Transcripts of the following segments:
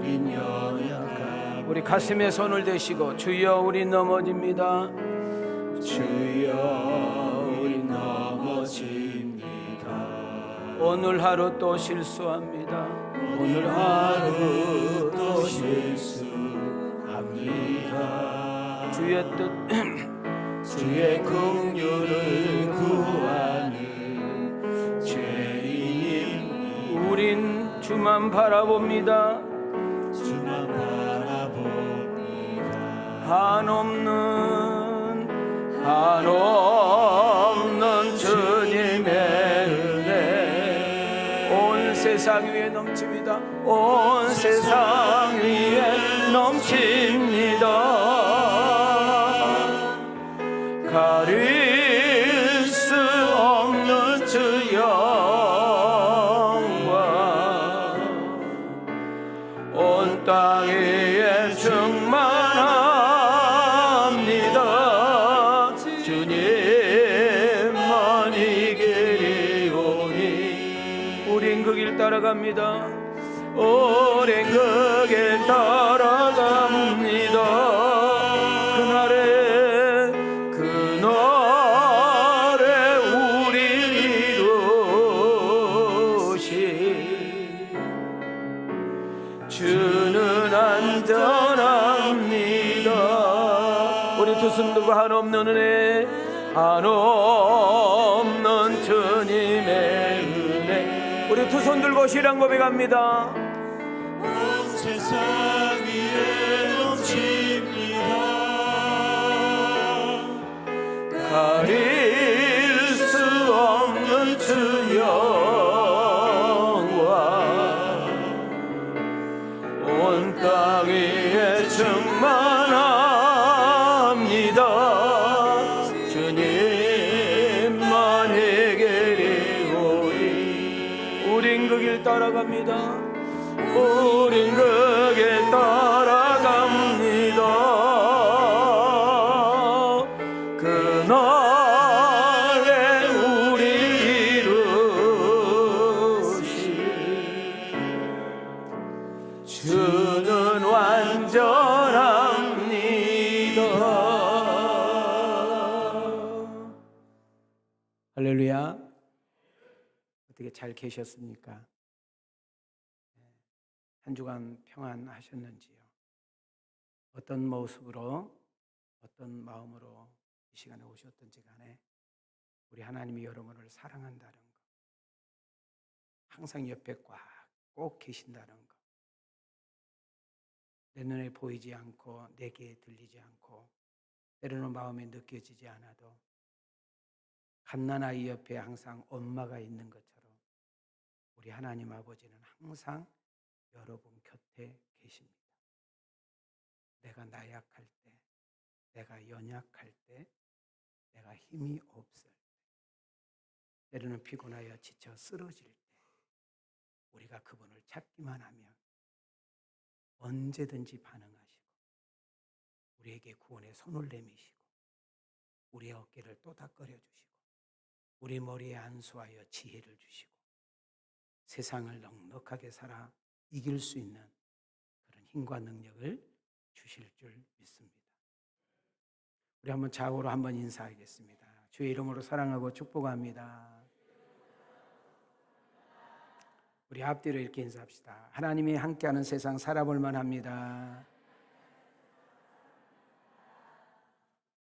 우린 연약함. 우리 가슴에 손을 대시고 주여 우리 넘어집니다. 주여 우린 넘어집니다. 오늘 하루 또 실수합니다. 오늘 하루 또 실수합니다. 주의 뜻 주의 긍휼을 구하는 죄인님, 우린 주만 바라봅니다. 주만 바라봅니다. 한없는 주님의 은혜 온 세상 위에 넘칩니다. 온 세상 위에 넘칩니다. 가릴 수 없는 주 영광 온 땅 위에 충만합니다. 주님만 이기리오니 우린 그 길 따라갑니다. 우린 그 길 따라갑니다. 주는 안전합니다. 우리 두 손 들고 한없는 은혜, 한없는 주님의 은혜. 우리 두 손 들고 신앙 고백합니다. 온 세상 위에 넘칩니다. 가릴 수 없는 주 영광 온 땅 위에 충만합니다. 주님만 해결이오니 우린 그 길 따라갑니다. 우린 그 길 따라갑니다. 그날에 우리 이루시 주는 완전합니다. 할렐루야. 어떻게 잘 계셨습니까? 한 주간 평안하셨는지요? 어떤 모습으로 어떤 마음으로 이 시간에 오셨던지 간에 우리 하나님이 여러분을 사랑한다는 것, 항상 옆에 꼭 계신다는 것, 내 눈에 보이지 않고 내게 들리지 않고 때로는 마음에 느껴지지 않아도 갓난아이 옆에 항상 엄마가 있는 것처럼 우리 하나님 아버지는 항상 여러분 곁에 계십니다. 내가 나약할 때, 내가 연약할 때, 내가 힘이 없을 때, 때로는 피곤하여 지쳐 쓰러질 때 우리가 그분을 찾기만 하면 언제든지 반응하시고 우리에게 구원의 손을 내미시고 우리의 어깨를 또닥거려 주시고 우리 머리에 안수하여 지혜를 주시고 세상을 넉넉하게 살아 이길 수 있는 그런 힘과 능력을 주실 줄 믿습니다. 우리 한번 좌우로 한번 인사하겠습니다. 주의 이름으로 사랑하고 축복합니다. 우리 앞뒤로 이렇게 인사합시다. 하나님이 함께하는 세상 살아볼 만합니다.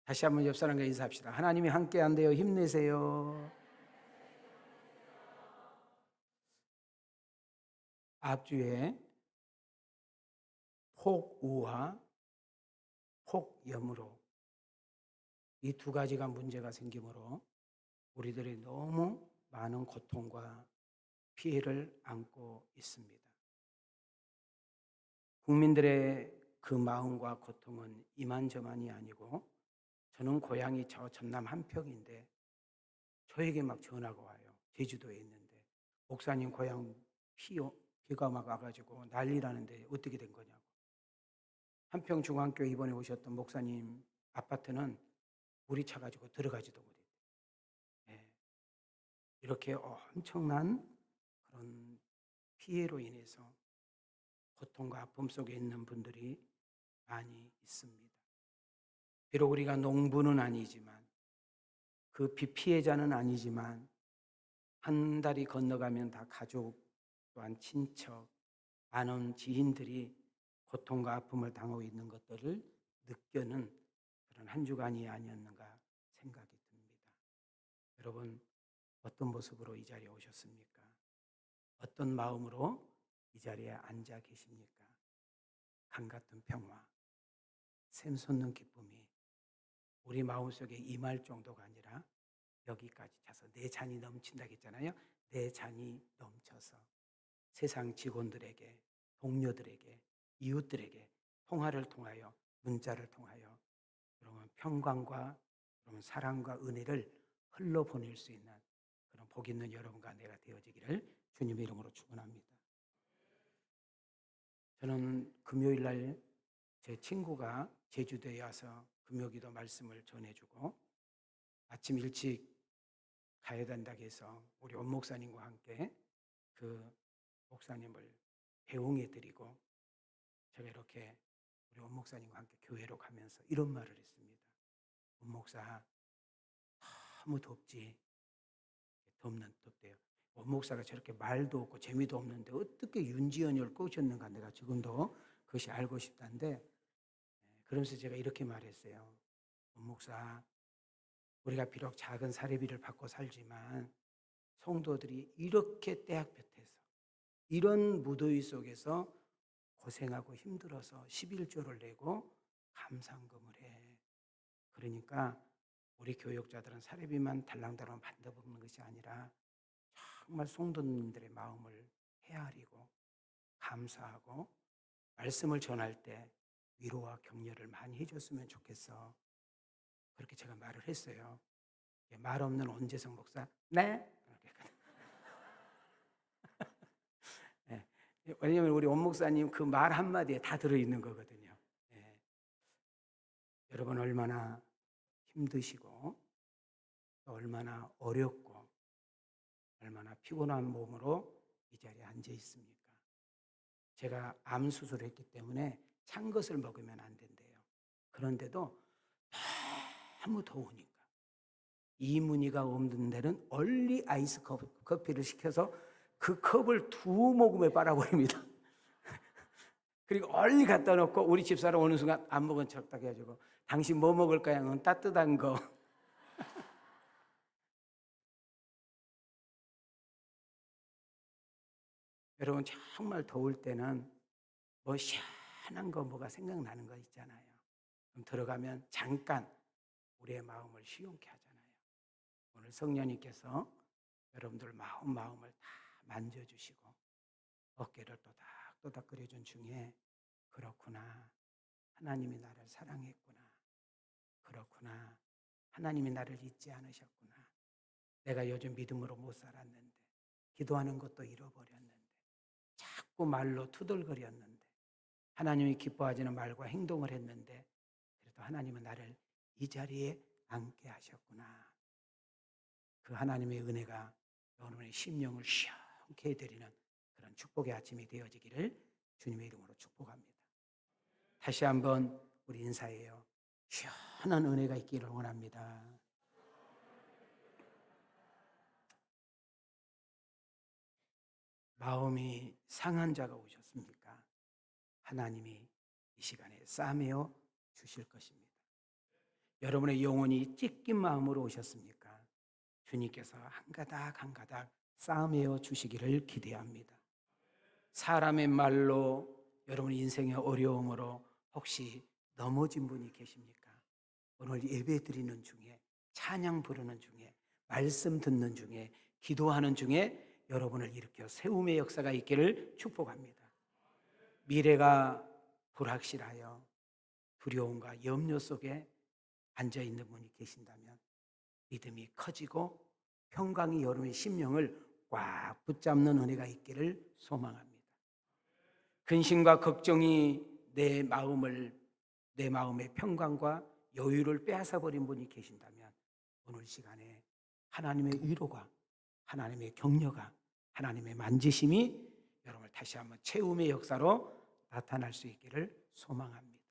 다시 한번 옆 사람과 인사합시다. 하나님이 함께한대요. 힘내세요. 앞주에 폭우와 폭염으로 이 두 가지가 문제가 생기므로 우리들이 너무 많은 고통과 피해를 안고 있습니다. 국민들의 그 마음과 고통은 이만저만이 아니고 저는 고향이 저 전남 한평인데 저에게 막 전화가 와요. 제주도에 있는데 목사님 고향 비가 막 와가지고 난리라는데 어떻게 된 거냐고. 한평중앙교회 이번에 오셨던 목사님 아파트는 물이 차가지고 들어가지도 못했대요. 네. 이렇게 엄청난 그런 피해로 인해서 고통과 아픔 속에 있는 분들이 많이 있습니다. 비록 우리가 농부는 아니지만, 그 비 피해자는 아니지만, 한 달이 건너가면 다 가족, 또한 친척, 아는 지인들이 고통과 아픔을 당하고 있는 것들을 느끼는 그런 한 주간이 아니었는가 생각이 듭니다. 여러분, 어떤 모습으로 이 자리에 오셨습니까? 어떤 마음으로 이 자리에 앉아 계십니까? 강같은 평화, 샘솟는 기쁨이 우리 마음속에 임할 정도가 아니라 여기까지 차서 내 잔이 넘친다 했잖아요. 내 잔이 넘쳐서 세상 직원들에게, 동료들에게, 이웃들에게 통화를 통하여, 문자를 통하여 그러면 평강과 그러면 사랑과 은혜를 흘러보낼 수 있는 그런 복 있는 여러분과 내가 되어지기를 주님의 이름으로 축원합니다. 저는 금요일 날 제 친구가 제주도에 와서 금요기도 말씀을 전해주고 아침 일찍 가야 된다고 해서 우리 원 목사님과 함께 그 목사님을 배웅해 드리고 제가 이렇게 우리 원 목사님과 함께 교회로 가면서 이런 말을 했습니다. 원 목사, 너무 덥지? 덥대요. 원 목사가 저렇게 말도 없고 재미도 없는데 어떻게 윤지연을 꼬셨는가 내가 지금도 그것이 알고 싶다는데, 그러면서 제가 이렇게 말했어요. 원 목사, 우리가 비록 작은 사례비를 받고 살지만 성도들이 이렇게 떼학볕에서 이런 무더위 속에서 고생하고 힘들어서 11조를 내고 감상금을 해. 그러니까 우리 교역자들은 사례비만 달랑달랑 받아먹는 것이 아니라 정말 성도님들의 마음을 헤아리고 감사하고 말씀을 전할 때 위로와 격려를 많이 해줬으면 좋겠어. 그렇게 제가 말을 했어요. 말 없는 온재성 목사, 네? 네. 왜냐하면 우리 원 목사님 그 말 한마디에 다 들어있는 거거든요. 네. 여러분 얼마나 힘드시고 또 얼마나 어렵고 얼마나 피곤한 몸으로 이 자리에 앉아 있습니까? 제가 암 수술을 했기 때문에 찬 것을 먹으면 안 된대요. 그런데도 너무 더우니까 이문희가 없는 데는 얼리 아이스 커피를 시켜서 그 컵을 2모금에 빨아버립니다. 그리고 얼리 갖다 놓고 우리 집사람 오는 순간 안 먹은 척 딱 해가지고 당신 뭐 먹을 거야? 따뜻한 거. 여러분 정말 더울 때는 뭐 시원한 거 뭐가 생각나는 거 있잖아요. 그럼 들어가면 잠깐 우리의 마음을 시원케 하잖아요. 오늘 성령님께서 여러분들 마음을 다 만져주시고 어깨를 또닥또닥 끓여준 중에 그렇구나, 하나님이 나를 사랑했구나, 그렇구나, 하나님이 나를 잊지 않으셨구나, 내가 요즘 믿음으로 못 살았는데 기도하는 것도 잃어버렸는데 자꾸 말로 투덜거렸는데 하나님이 기뻐하지는 말과 행동을 했는데 그래도 하나님은 나를 이 자리에 앉게 하셨구나. 그 하나님의 은혜가 여러분의 심령을 시원케 해드리는 그런 축복의 아침이 되어지기를 주님의 이름으로 축복합니다. 다시 한번 우리 인사해요. 시원한 은혜가 있기를 원합니다. 마음이 상한 자가 오셨습니까? 하나님이 이 시간에 싸매어 주실 것입니다. 여러분의 영혼이 찢긴 마음으로 오셨습니까? 주님께서 한 가닥 한 가닥 싸매어 주시기를 기대합니다. 사람의 말로 여러분 인생의 어려움으로 혹시 넘어진 분이 계십니까? 오늘 예배 드리는 중에, 찬양 부르는 중에, 말씀 듣는 중에, 기도하는 중에 여러분을 일으켜 세움의 역사가 있기를 축복합니다. 미래가 불확실하여 두려움과 염려 속에 앉아있는 분이 계신다면 믿음이 커지고 평강이 여러분의 심령을 꽉 붙잡는 은혜가 있기를 소망합니다. 근심과 걱정이 내 마음의 평강과 여유를 빼앗아버린 분이 계신다면 오늘 시간에 하나님의 위로가, 하나님의 격려가, 하나님의 만지심이 여러분을 다시 한번 채움의 역사로 나타날 수 있기를 소망합니다.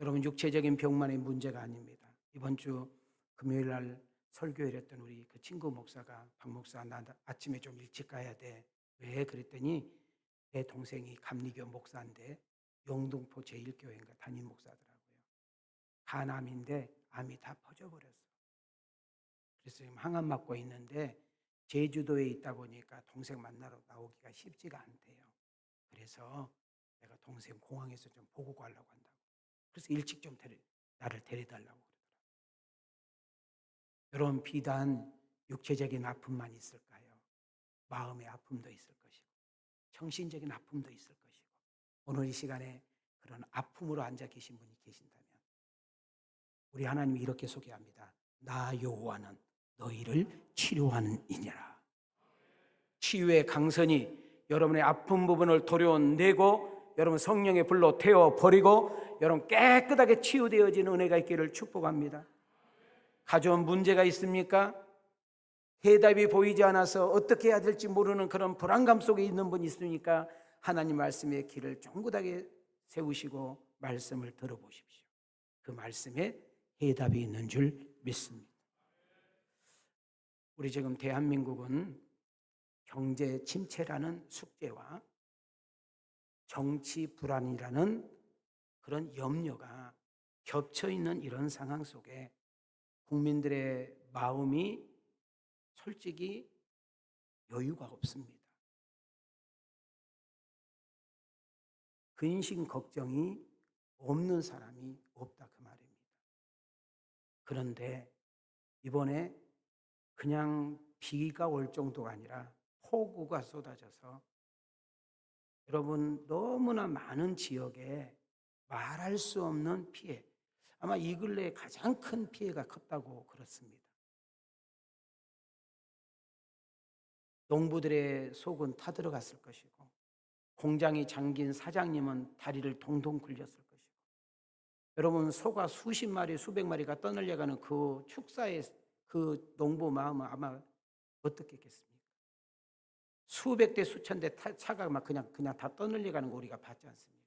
여러분, 육체적인 병만의 문제가 아닙니다. 이번 주 금요일 날 설교를 했던 우리 그 친구 목사가, 박 목사, 나 아침에 좀 일찍 가야 돼. 왜? 그랬더니 내 동생이 감리교 목사인데 영등포 제1교회인가 담임 목사더라고요. 간암인데 암이 다 퍼져버렸어. 그래서 지금 항암 맞고 있는데 제주도에 있다 보니까 동생 만나러 나오기가 쉽지가 않대요. 그래서 내가 동생 공항에서 좀 보고 가려고 한다고. 그래서 일찍 좀 나를 데려달라고 그러더라고요. 여러분, 비단 육체적인 아픔만 있을까요? 마음의 아픔도 있을 것이고 정신적인 아픔도 있을 것이고, 오늘 이 시간에 그런 아픔으로 앉아 계신 분이 계신다면 우리 하나님이 이렇게 소개합니다. 나 여호와는 너희를 치료하는 이니라. 치유의 강선이 여러분의 아픈 부분을 도려내고 여러분 성령의 불로 태워버리고 여러분 깨끗하게 치유되어지는 은혜가 있기를 축복합니다. 가져온 문제가 있습니까? 해답이 보이지 않아서 어떻게 해야 될지 모르는 그런 불안감 속에 있는 분이 있으니까 하나님 말씀의 길을 쫑긋하게 세우시고 말씀을 들어보십시오. 그 말씀에 해답이 있는 줄 믿습니다. 우리 지금 대한민국은 경제 침체라는 숙제와 정치 불안이라는 그런 염려가 겹쳐 있는 이런 상황 속에 국민들의 마음이 솔직히 여유가 없습니다. 근심 걱정이 없는 사람이 없다 그 말입니다. 그런데 이번에 그냥 비가 올 정도가 아니라 폭우가 쏟아져서 여러분 너무나 많은 지역에 말할 수 없는 피해, 아마 이 근래에 가장 큰 피해가 컸다고 그렇습니다. 농부들의 속은 타들어갔을 것이고 공장이 잠긴 사장님은 다리를 동동 굴렸을 것이고 여러분 소가 수십 마리 수백 마리가 떠늘려가는 그 축사의 그 농부 마음은 아마 어떻게 했겠습니까? 수백 대 수천 대 차가 막 그냥 다 떠늘려가는 거 우리가 봤지 않습니까?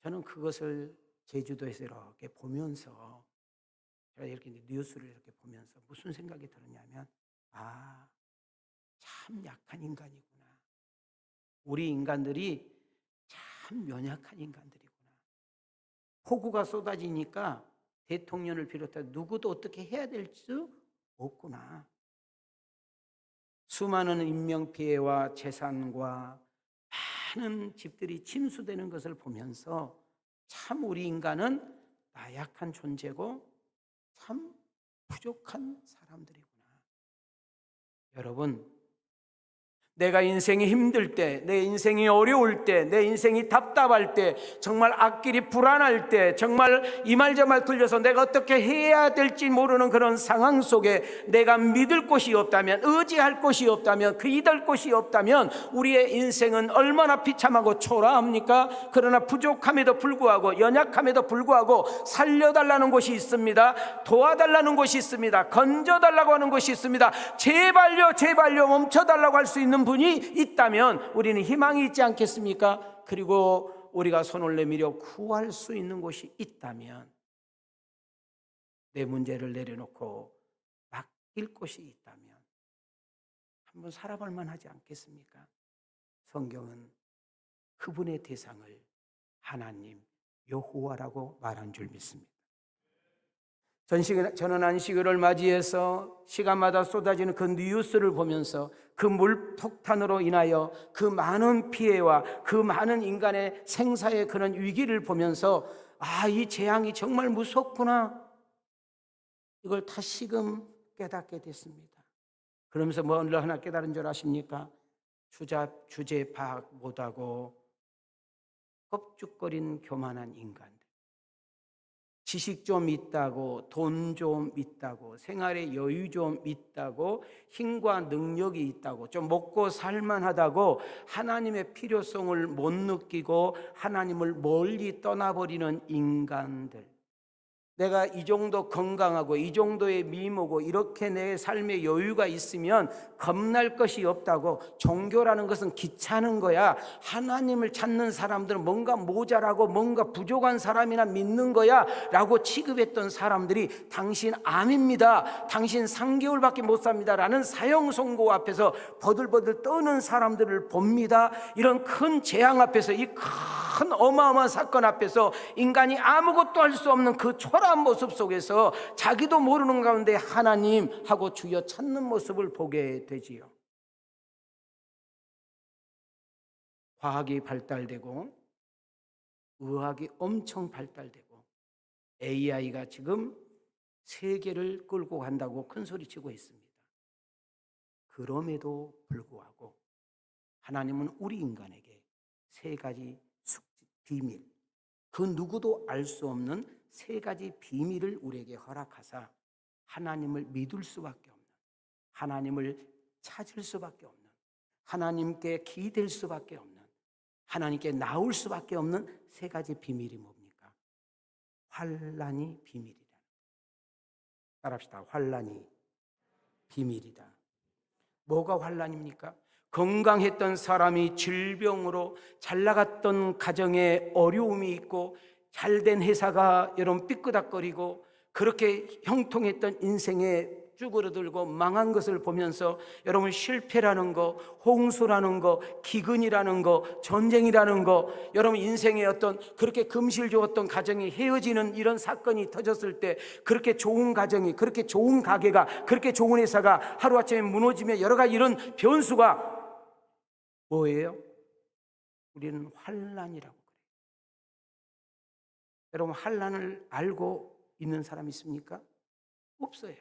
저는 그것을 제주도에서 이렇게 보면서 제가 이렇게 뉴스를 이렇게 보면서 무슨 생각이 들었냐면 참 약한 인간이구나. 우리 인간들이 참 연약한 인간들이구나. 폭우가 쏟아지니까 대통령을 비롯해 누구도 어떻게 해야 될 수 없구나. 수많은 인명피해와 재산과 많은 집들이 침수되는 것을 보면서 참 우리 인간은 나약한 존재고 참 부족한 사람들이구나. 여러분, 내가 인생이 힘들 때, 내 인생이 어려울 때, 내 인생이 답답할 때, 정말 앞길이 불안할 때, 정말 이 말 저 말 들려서 내가 어떻게 해야 될지 모르는 그런 상황 속에 내가 믿을 곳이 없다면, 의지할 곳이 없다면, 기댈 곳이 없다면 우리의 인생은 얼마나 비참하고 초라합니까? 그러나 부족함에도 불구하고, 연약함에도 불구하고 살려달라는 곳이 있습니다. 도와달라는 곳이 있습니다. 건져달라고 하는 곳이 있습니다. 제발요, 제발요 멈춰달라고 할 수 있는 분이 있다면 우리는 희망이 있지 않겠습니까? 그리고 우리가 손을 내밀어 구할 수 있는 곳이 있다면, 내 문제를 내려놓고 맡길 곳이 있다면 한번 살아볼 만하지 않겠습니까? 성경은 그분의 대상을 하나님 여호와라고 말한 줄 믿습니다. 저는 안식일을 맞이해서 시간마다 쏟아지는 그 뉴스를 보면서 그 물폭탄으로 인하여 그 많은 피해와 그 많은 인간의 생사의 그런 위기를 보면서 이 재앙이 정말 무섭구나, 이걸 다시금 깨닫게 됐습니다. 그러면서 뭘 하나 깨달은 줄 아십니까? 주제 파악 못하고 껍죽거린 교만한 인간들, 지식 좀 있다고, 돈 좀 있다고, 생활에 여유 좀 있다고, 힘과 능력이 있다고, 좀 먹고 살만하다고 하나님의 필요성을 못 느끼고 하나님을 멀리 떠나버리는 인간들, 내가 이 정도 건강하고 이 정도의 미모고 이렇게 내 삶의 여유가 있으면 겁날 것이 없다고, 종교라는 것은 귀찮은 거야, 하나님을 찾는 사람들은 뭔가 모자라고 뭔가 부족한 사람이나 믿는 거야 라고 취급했던 사람들이 당신 암입니다, 당신 3개월밖에 못 삽니다 라는 사형 선고 앞에서 버들버들 떠는 사람들을 봅니다. 이런 큰 재앙 앞에서, 이 큰 어마어마한 사건 앞에서 인간이 아무것도 할 수 없는 그 초라한 모습 속에서 자기도 모르는 가운데 하나님 하고 주여 찾는 모습을 보게 되지요. 과학이 발달되고 의학이 엄청 발달되고 AI가 지금 세계를 끌고 간다고 큰 소리치고 있습니다. 그럼에도 불구하고 하나님은 우리 인간에게 세 가지 비밀, 그 누구도 알 수 없는 세 가지 비밀을 우리에게 허락하사 하나님을 믿을 수밖에 없는, 하나님을 찾을 수밖에 없는, 하나님께 기댈 수밖에 없는, 하나님께 나올 수밖에 없는 세 가지 비밀이 뭡니까? 환난이 비밀이다. 따라합시다. 환난이 비밀이다. 뭐가 환난입니까? 건강했던 사람이 질병으로, 잘 나갔던 가정에 어려움이 있고, 잘된 회사가 여러분 삐끄덕거리고, 그렇게 형통했던 인생에 쭈그러들고 망한 것을 보면서 여러분 실패라는 거, 홍수라는 거, 기근이라는 거, 전쟁이라는 거, 여러분 인생의 어떤 그렇게 금실 좋았던 가정이 헤어지는 이런 사건이 터졌을 때, 그렇게 좋은 가정이, 그렇게 좋은 가게가, 그렇게 좋은 회사가 하루아침에 무너지며 여러 가지 이런 변수가 뭐예요? 우리는 환난이라고 그래요. 여러분 환난을 알고 있는 사람 있습니까? 없어요.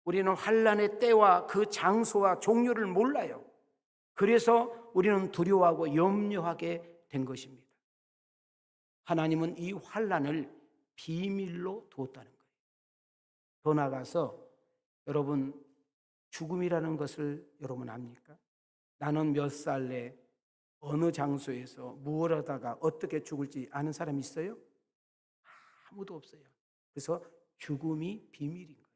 우리는 환난의 때와 그 장소와 종류를 몰라요. 그래서 우리는 두려워하고 염려하게 된 것입니다. 하나님은 이 환난을 비밀로 두었다는 거예요. 더 나아가서 여러분, 죽음이라는 것을 여러분 압니까? 나는 몇 살에 어느 장소에서 무엇 하다가 어떻게 죽을지 아는 사람 있어요? 아무도 없어요. 그래서 죽음이 비밀인 거예요.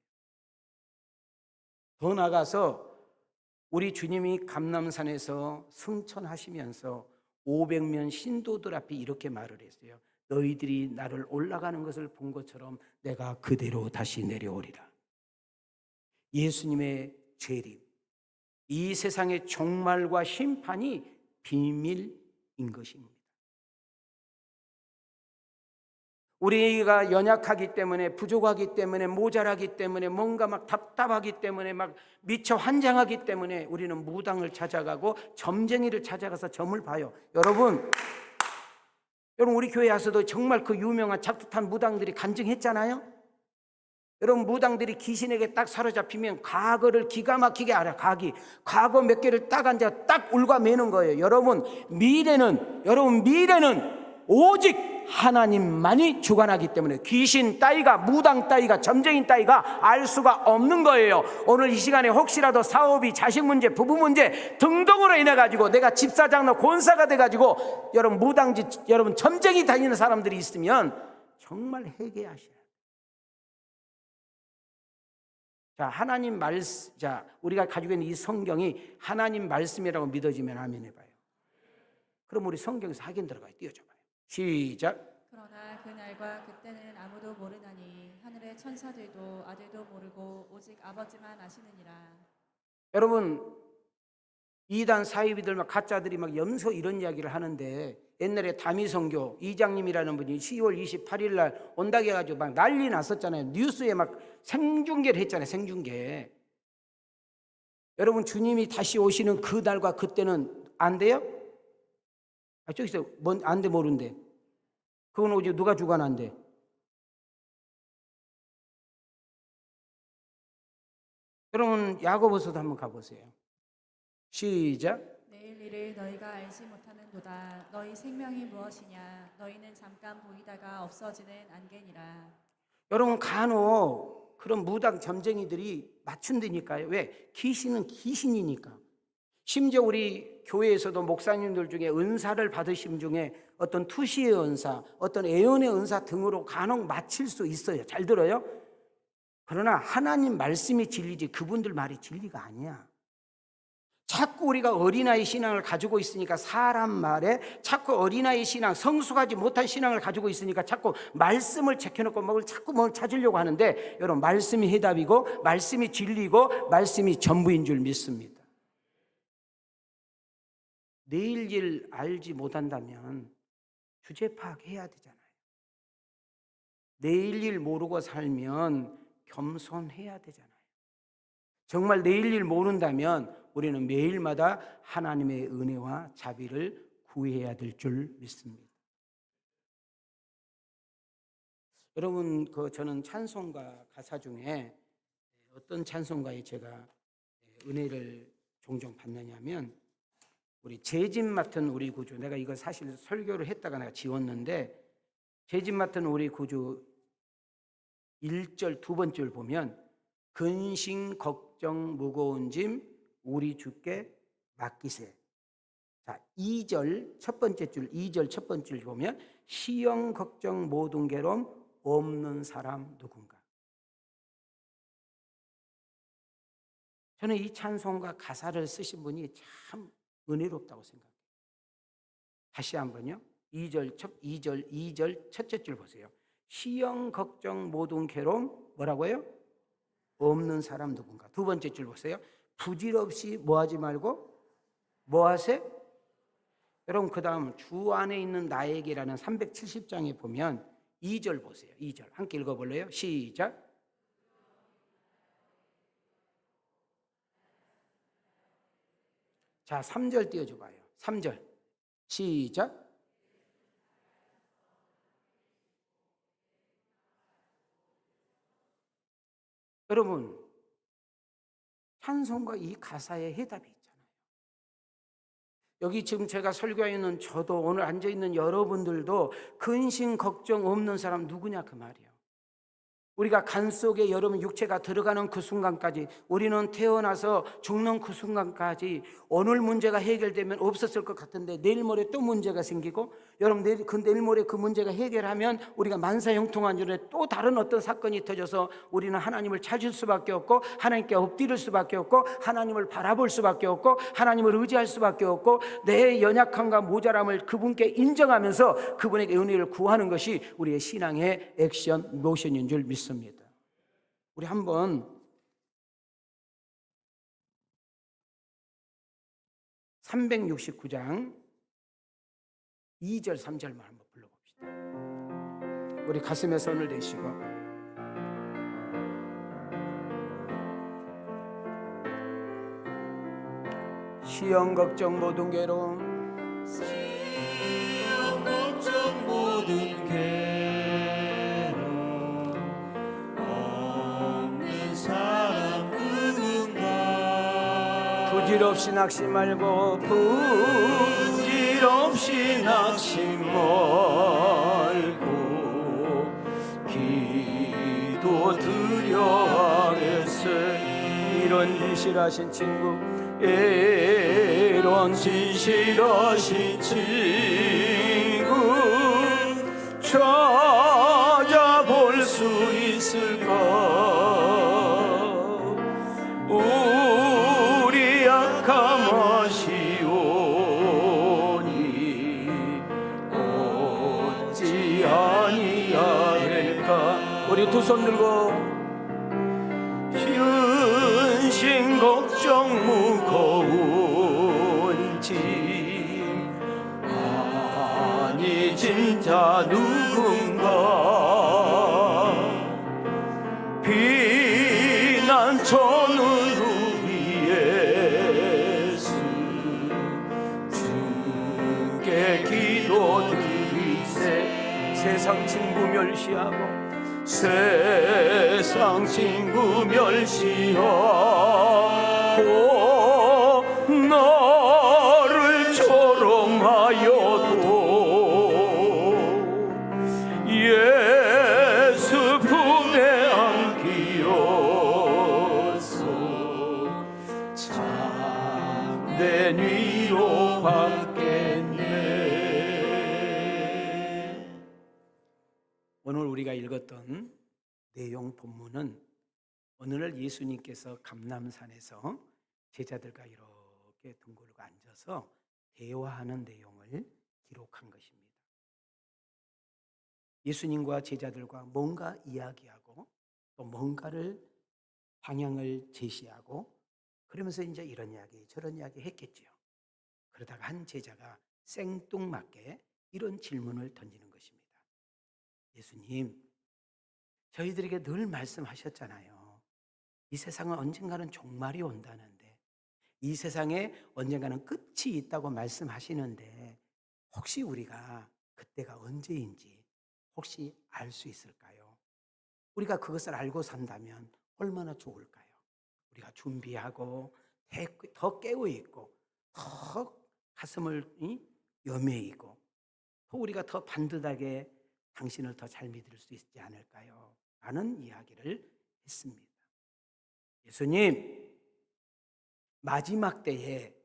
더 나아가서 우리 주님이 감람산에서 승천하시면서 500명 신도들 앞에 이렇게 말을 했어요. 너희들이 나를 올라가는 것을 본 것처럼 내가 그대로 다시 내려오리라. 예수님의 재림, 이 세상의 종말과 심판이 비밀인 것입니다. 우리가 연약하기 때문에, 부족하기 때문에, 모자라기 때문에, 뭔가 막 답답하기 때문에, 막 미처 환장하기 때문에 우리는 무당을 찾아가고 점쟁이를 찾아가서 점을 봐요. 여러분 우리 교회 와서도 정말 그 유명한 작두탄 무당들이 간증했잖아요. 여러분 무당들이 귀신에게 딱 사로잡히면 과거를 기가 막히게 알아. 과거 몇 개를 딱 앉아 딱 울과매는 거예요. 여러분 미래는 오직 하나님만이 주관하기 때문에 귀신 따위가, 무당 따위가, 점쟁이 따위가 알 수가 없는 거예요. 오늘 이 시간에 혹시라도 사업이, 자식 문제, 부부 문제 등등으로 인해 가지고 내가 집사장로 권사가 돼 가지고 여러분 무당지, 여러분 점쟁이 다니는 사람들이 있으면 정말 회개하셔야 돼요. 자, 하나님 말씀, 우리가 가지고 있는 이 성경이 하나님 말씀이라고 믿어지면 아멘 해봐요. 그럼 우리 성경에서 확인 들어가요. 띄워줘봐요. 시작. 그러나 그날과 그때는 아무도 모르나니 하늘의 천사들도 아들도 모르고 오직 아버지만 아시느니라. 여러분 이단 사이비들 막 가짜들이 막 염소 이런 이야기를 하는데, 옛날에 다미선교 이장님이라는 분이 10월 28일 날 온다고 해가지고 막 난리 났었잖아요. 뉴스에 막 생중계를 했잖아요. 생중계. 여러분 주님이 다시 오시는 그 날과 그때는 안 돼요? 저기서 안 돼 모른대. 그건 오직 누가 주관한대? 여러분 야고보서도 한번 가보세요. 시작. 내일 일을 너희가 알지 못하는도다. 너희 생명이 무엇이냐? 너희는 잠깐 보이다가 없어지는 안개니라. 여러분 간혹 그런 무당 점쟁이들이 맞춘다니까요. 왜? 귀신은 귀신이니까. 심지어 우리 교회에서도 목사님들 중에 은사를 받으신 중에 어떤 투시의 은사, 어떤 예언의 은사 등으로 간혹 맡일 수 있어요. 잘 들어요? 그러나 하나님 말씀이 진리지 그분들 말이 진리가 아니야. 자꾸 우리가 어린아이 신앙을 가지고 있으니까 사람 말에 자꾸 어린아이 신앙, 성숙하지 못한 신앙을 가지고 있으니까 자꾸 말씀을 제껴놓고 자꾸 뭘 찾으려고 하는데, 여러분, 말씀이 해답이고 말씀이 진리고 말씀이 전부인 줄 믿습니다. 내일 일 알지 못한다면 주제 파악해야 되잖아요. 내일 일 모르고 살면 겸손해야 되잖아요. 정말 내일 일 모른다면 우리는 매일마다 하나님의 은혜와 자비를 구해야 될 줄 믿습니다. 여러분, 저는 찬송가 가사 중에 어떤 찬송가에 제가 은혜를 종종 받느냐면, 우리 제 집 맡은 우리 구주, 내가 이거 사실 설교를 했다가 내가 지웠는데, 제 집 맡은 우리 구주 1절 두 번째를 보면, 근심 걱정 무거운 짐 우리 주께 맡기세. 자, 2절 첫 번째 줄, 2절 첫 번째 줄 보면, 시험 걱정 모든 괴로움 없는 사람 누군가. 저는 이 찬송가 가사를 쓰신 분이 참 은혜롭다고 생각해요. 다시 한번요. 2절 첫째 줄 보세요. 시험 걱정 모든 괴로움 뭐라고요? 없는 사람 누군가. 두 번째 줄 보세요. 부질없이 뭐하지 말고 뭐하세? 여러분, 그 다음 주 안에 있는 나에게라는 370장에 보면 2절 보세요. 2절 함께 읽어볼래요? 시작. 자, 3절 띄워줘 봐요. 3절 시작. 여러분, 찬송과 이 가사에 해답이 있잖아요. 여기 지금 제가 설교하고 있는 저도, 오늘 앉아있는 여러분들도 근심 걱정 없는 사람 누구냐 그 말이에요. 우리가 간 속에 여러분 육체가 들어가는 그 순간까지, 우리는 태어나서 죽는 그 순간까지 오늘 문제가 해결되면 없었을 것 같은데 내일 모레 또 문제가 생기고, 여러분 내일 모레 그 문제가 해결하면 우리가 만사형통한 줄에 또 다른 어떤 사건이 터져서 우리는 하나님을 찾을 수밖에 없고, 하나님께 엎드릴 수밖에 없고, 하나님을 바라볼 수밖에 없고, 하나님을 의지할 수밖에 없고, 내 연약함과 모자람을 그분께 인정하면서 그분에게 은혜를 구하는 것이 우리의 신앙의 액션, 모션인 줄 믿습니다. 우리 한번 369장 2절 3절만 한번 불러봅시다. 우리 가슴에 손을 대시고, 시험 걱정 모든 괴로움 시험 걱정 모든 괴로움 없는 사람 누군가. 부질없이 낙심 말고 부질없이 낙심 말고 기도 드려야겠세. 이런 진실하신 친구, 이런 진실하신 친구 찾아볼 수 있을까? 우리 약함하시오니 어찌 아니하리까. 우리 두 손 들고 근심 걱정 무거운 짐 아니 진짜 누군가. 피난처는 우리 예수 주께 기도드리세. 세상 친구 멸시하고 세상 친구 멸시하고 나를 조롱하여도 예수 품에 안기어서 참내 우리가 읽었던 내용 본문은 오늘날 예수님께서 감람산에서 제자들과 이렇게 둥글고 앉아서 대화하는 내용을 기록한 것입니다. 예수님과 제자들과 뭔가 이야기하고 또 뭔가를 방향을 제시하고 그러면서 이제 이런 이야기 저런 이야기 했겠지요. 그러다가 한 제자가 생뚱맞게 이런 질문을 던지는 것입니다. 예수님, 저희들에게 늘 말씀하셨잖아요. 이 세상은 언젠가는 종말이 온다는데, 이 세상에 언젠가는 끝이 있다고 말씀하시는데 혹시 우리가 그때가 언제인지 혹시 알 수 있을까요? 우리가 그것을 알고 산다면 얼마나 좋을까요? 우리가 준비하고 더 깨어있고 더 가슴을 여매이고 또 우리가 더 반듯하게 당신을 더 잘 믿을 수 있지 않을까요? 라는 이야기를 했습니다. 예수님, 마지막 때에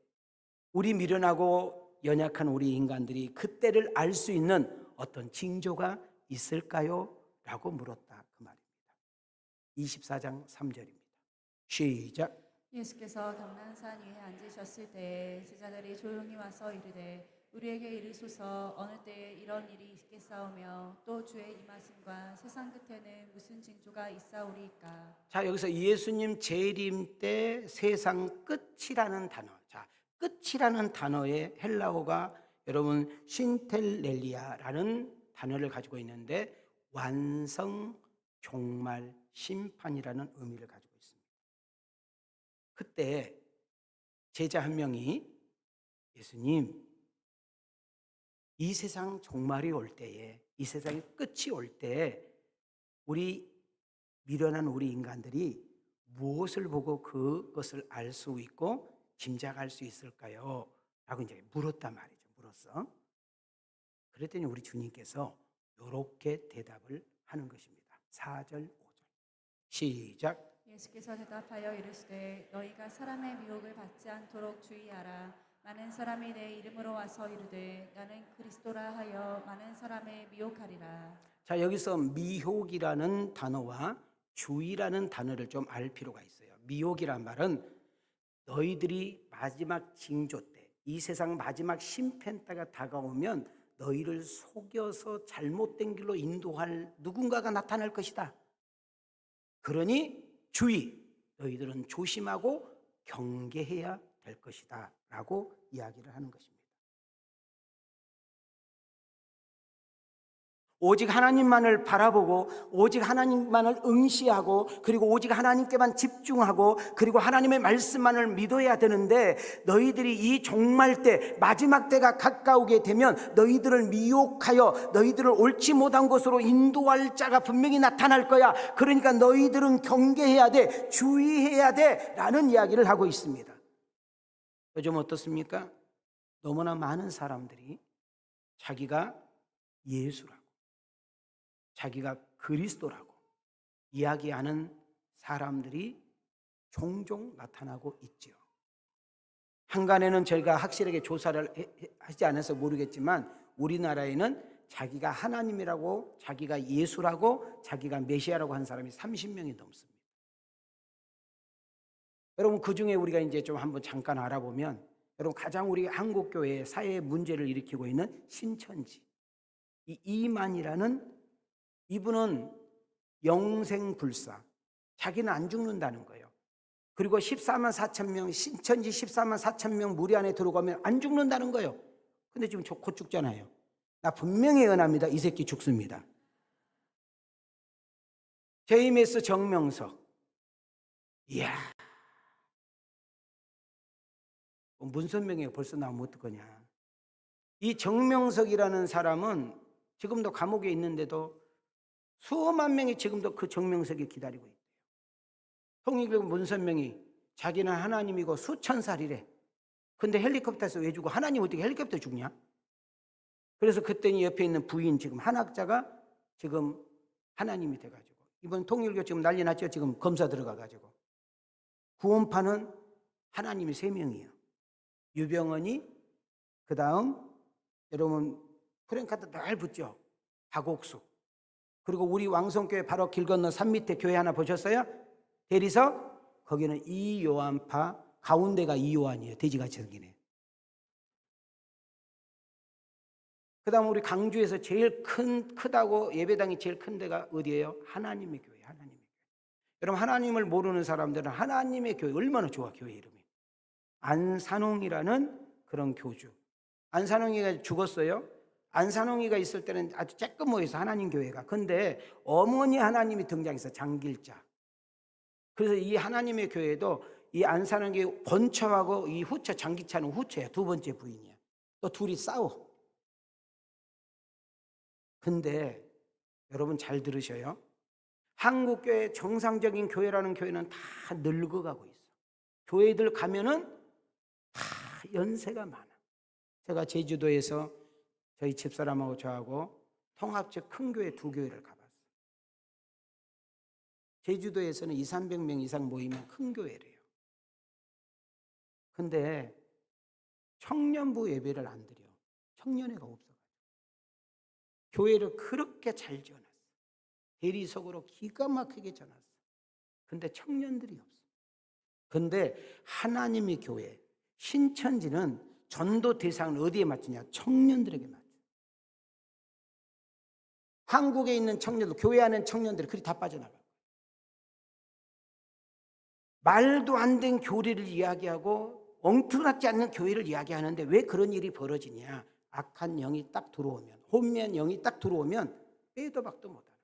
우리 미련하고 연약한 우리 인간들이 그때를 알 수 있는 어떤 징조가 있을까요? 라고 물었다 그 말입니다. 24장 3절입니다. 시작. 예수께서 감람산 위에 앉으셨을 때에 제자들이 조용히 와서 이르되 우리에게 이르소서 어느 때에 이런 일이 있겠사오며 또 주의 임하심과 세상 끝에는 무슨 징조가 있사오리이까. 자, 여기서 예수님 재림 때 세상 끝이라는 단어. 자, 끝이라는 단어의 헬라어가 여러분 신텔렐리아라는 단어를 가지고 있는데 완성, 종말, 심판이라는 의미를 가지고 있습니다. 그때 제자 한 명이 예수님, 이 세상 종말이 올 때에, 이 세상의 끝이 올 때에 우리 미련한 우리 인간들이 무엇을 보고 그것을 알 수 있고 짐작할 수 있을까요? 라고 이제 물었단 말이죠. 물었어. 그랬더니 우리 주님께서 이렇게 대답을 하는 것입니다. 4절, 5절. 시작. 예수께서 대답하여 이르시되 너희가 사람의 미혹을 받지 않도록 주의하라. 많은 사람이 내 이름으로 와서 이르되 나는 그리스도라 하여 많은 사람을 미혹하리라. 자, 여기서 미혹이라는 단어와 주의라는 단어를 좀 알 필요가 있어요. 미혹이란 말은 너희들이 마지막 징조 때, 이 세상 마지막 심판 때가 다가오면 너희를 속여서 잘못된 길로 인도할 누군가가 나타날 것이다. 그러니 주의, 너희들은 조심하고 경계해야 될 것이다 라고 이야기를 하는 것입니다. 오직 하나님만을 바라보고 오직 하나님만을 응시하고 그리고 오직 하나님께만 집중하고 그리고 하나님의 말씀만을 믿어야 되는데 너희들이 이 종말 때 마지막 때가 가까우게 되면 너희들을 미혹하여 너희들을 옳지 못한 곳으로 인도할 자가 분명히 나타날 거야. 그러니까 너희들은 경계해야 돼, 주의해야 돼 라는 이야기를 하고 있습니다. 요즘 어떻습니까? 너무나 많은 사람들이 자기가 예수라고 자기가 그리스도라고 이야기하는 사람들이 종종 나타나고 있지요. 한간에는 저희가 확실하게 조사를 하지 않아서 모르겠지만 우리나라에는 자기가 하나님이라고 자기가 예수라고 자기가 메시아라고 하는 사람이 30명이 넘습니다. 여러분 그중에 우리가 이제 좀 한번 잠깐 알아보면 여러분 가장 우리 한국교회의 사회의 문제를 일으키고 있는 신천지 이 이만이라는 이분은 영생불사, 자기는 안 죽는다는 거예요. 그리고 14만 4천 명, 신천지 14만 4천 명 무리 안에 들어가면 안 죽는다는 거예요. 근데 지금 곧 죽잖아요. 나 분명히 예언합니다. 이 새끼 죽습니다. JMS 정명석. 이야. 문선명이 벌써 나오면 어떡하냐. 이 정명석이라는 사람은 지금도 감옥에 있는데도 수만 명이 지금도 그 정명석을 기다리고 있대요. 통일교 문선명이 자기는 하나님이고 수천 살이래. 근데 헬리콥터에서 왜 죽어? 하나님 어떻게 헬리콥터 죽냐? 그래서 그때는 옆에 있는 부인 지금 한학자가 지금 하나님이 돼가지고 이번 통일교 지금 난리 났죠. 지금 검사 들어가가지고 구원파는 하나님이 3명이에요. 유병헌이 그 다음 여러분 프랭카드 늘 붙죠. 박옥숙 그리고 우리 왕성교회 바로 길 건너 산 밑에 교회 하나 보셨어요? 대리석? 거기는 이요한파, 가운데가 이요한이에요. 돼지같이 생기네. 그 다음 우리 강주에서 제일 크다고 예배당이 제일 큰 데가 어디예요? 하나님의 교회, 하나님의 교회. 여러분, 하나님을 모르는 사람들은 하나님의 교회 얼마나 좋아, 교회 이름이. 안산홍이라는 그런 교주. 안산홍이가 죽었어요. 안산홍이가 있을 때는 아주 쬐끔 모여서 하나님 교회가. 근데 어머니 하나님이 등장해서 장길자. 그래서 이 하나님의 교회도 이 안산홍이 본처하고 이 후처, 장기차는 후처야. 두 번째 부인이야. 또 둘이 싸워. 근데 여러분 잘 들으셔요. 한국교회 정상적인 교회라는 교회는 다 늙어가고 있어. 교회들 가면은 다 연세가 많아. 제가 제주도에서 저희 집사람하고 저하고 통합적 큰 교회 두 교회를 가봤어요. 제주도에서는 200~300명 이상 모이면 큰 교회래요. 근데 청년부 예배를 안 드려. 청년회가 없어. 교회를 그렇게 잘 지어놨어. 대리석으로 기가 막히게 지어놨어. 근데 청년들이 없어. 근데 하나님의 교회, 신천지는 전도 대상을 어디에 맞추냐? 청년들에게 맞춰. 한국에 있는 청년들, 교회 안에 청년들이 그리 다 빠져나가. 말도 안 된 교리를 이야기하고 엉뚱하지 않는 교회를 이야기하는데 왜 그런 일이 벌어지냐? 악한 영이 딱 들어오면, 혼미한 영이 딱 들어오면 빼도 박도 못하는 거예요.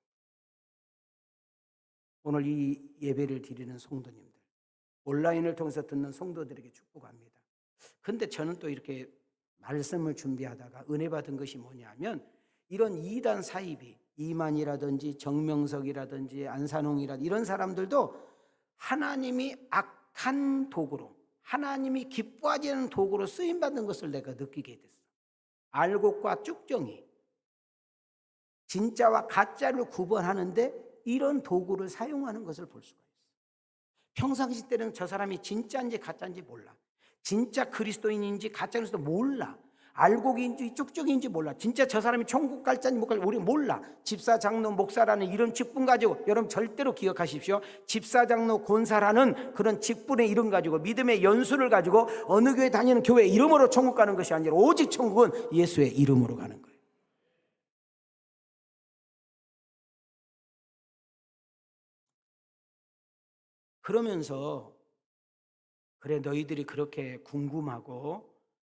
오늘 이 예배를 드리는 성도님들, 온라인을 통해서 듣는 성도들에게 축복합니다. 근데 저는 또 이렇게 말씀을 준비하다가 은혜 받은 것이 뭐냐면 이런 이단 사이비, 이만이라든지 정명석이라든지 안산홍이라든지 이런 사람들도 하나님이 악한 도구로, 하나님이 기뻐하지 않는 도구로 쓰임받는 것을 내가 느끼게 됐어. 알곡과 쭉정이, 진짜와 가짜를 구분하는데 이런 도구를 사용하는 것을 볼 수가 있어요. 평상시 때는 저 사람이 진짜인지 가짜인지 몰라. 진짜 그리스도인인지 가짜 그리스도 몰라. 알곡인지 쭉쭉인지 몰라. 진짜 저 사람이 천국 갈자인지 못 갈지 우리 몰라. 집사, 장로, 목사라는 이런 직분 가지고, 여러분 절대로 기억하십시오. 집사, 장로, 권사라는 그런 직분의 이름 가지고, 믿음의 연수를 가지고 어느 교회 다니는 교회 이름으로 천국 가는 것이 아니라 오직 천국은 예수의 이름으로 가는 거예요. 그러면서 그래, 너희들이 그렇게 궁금하고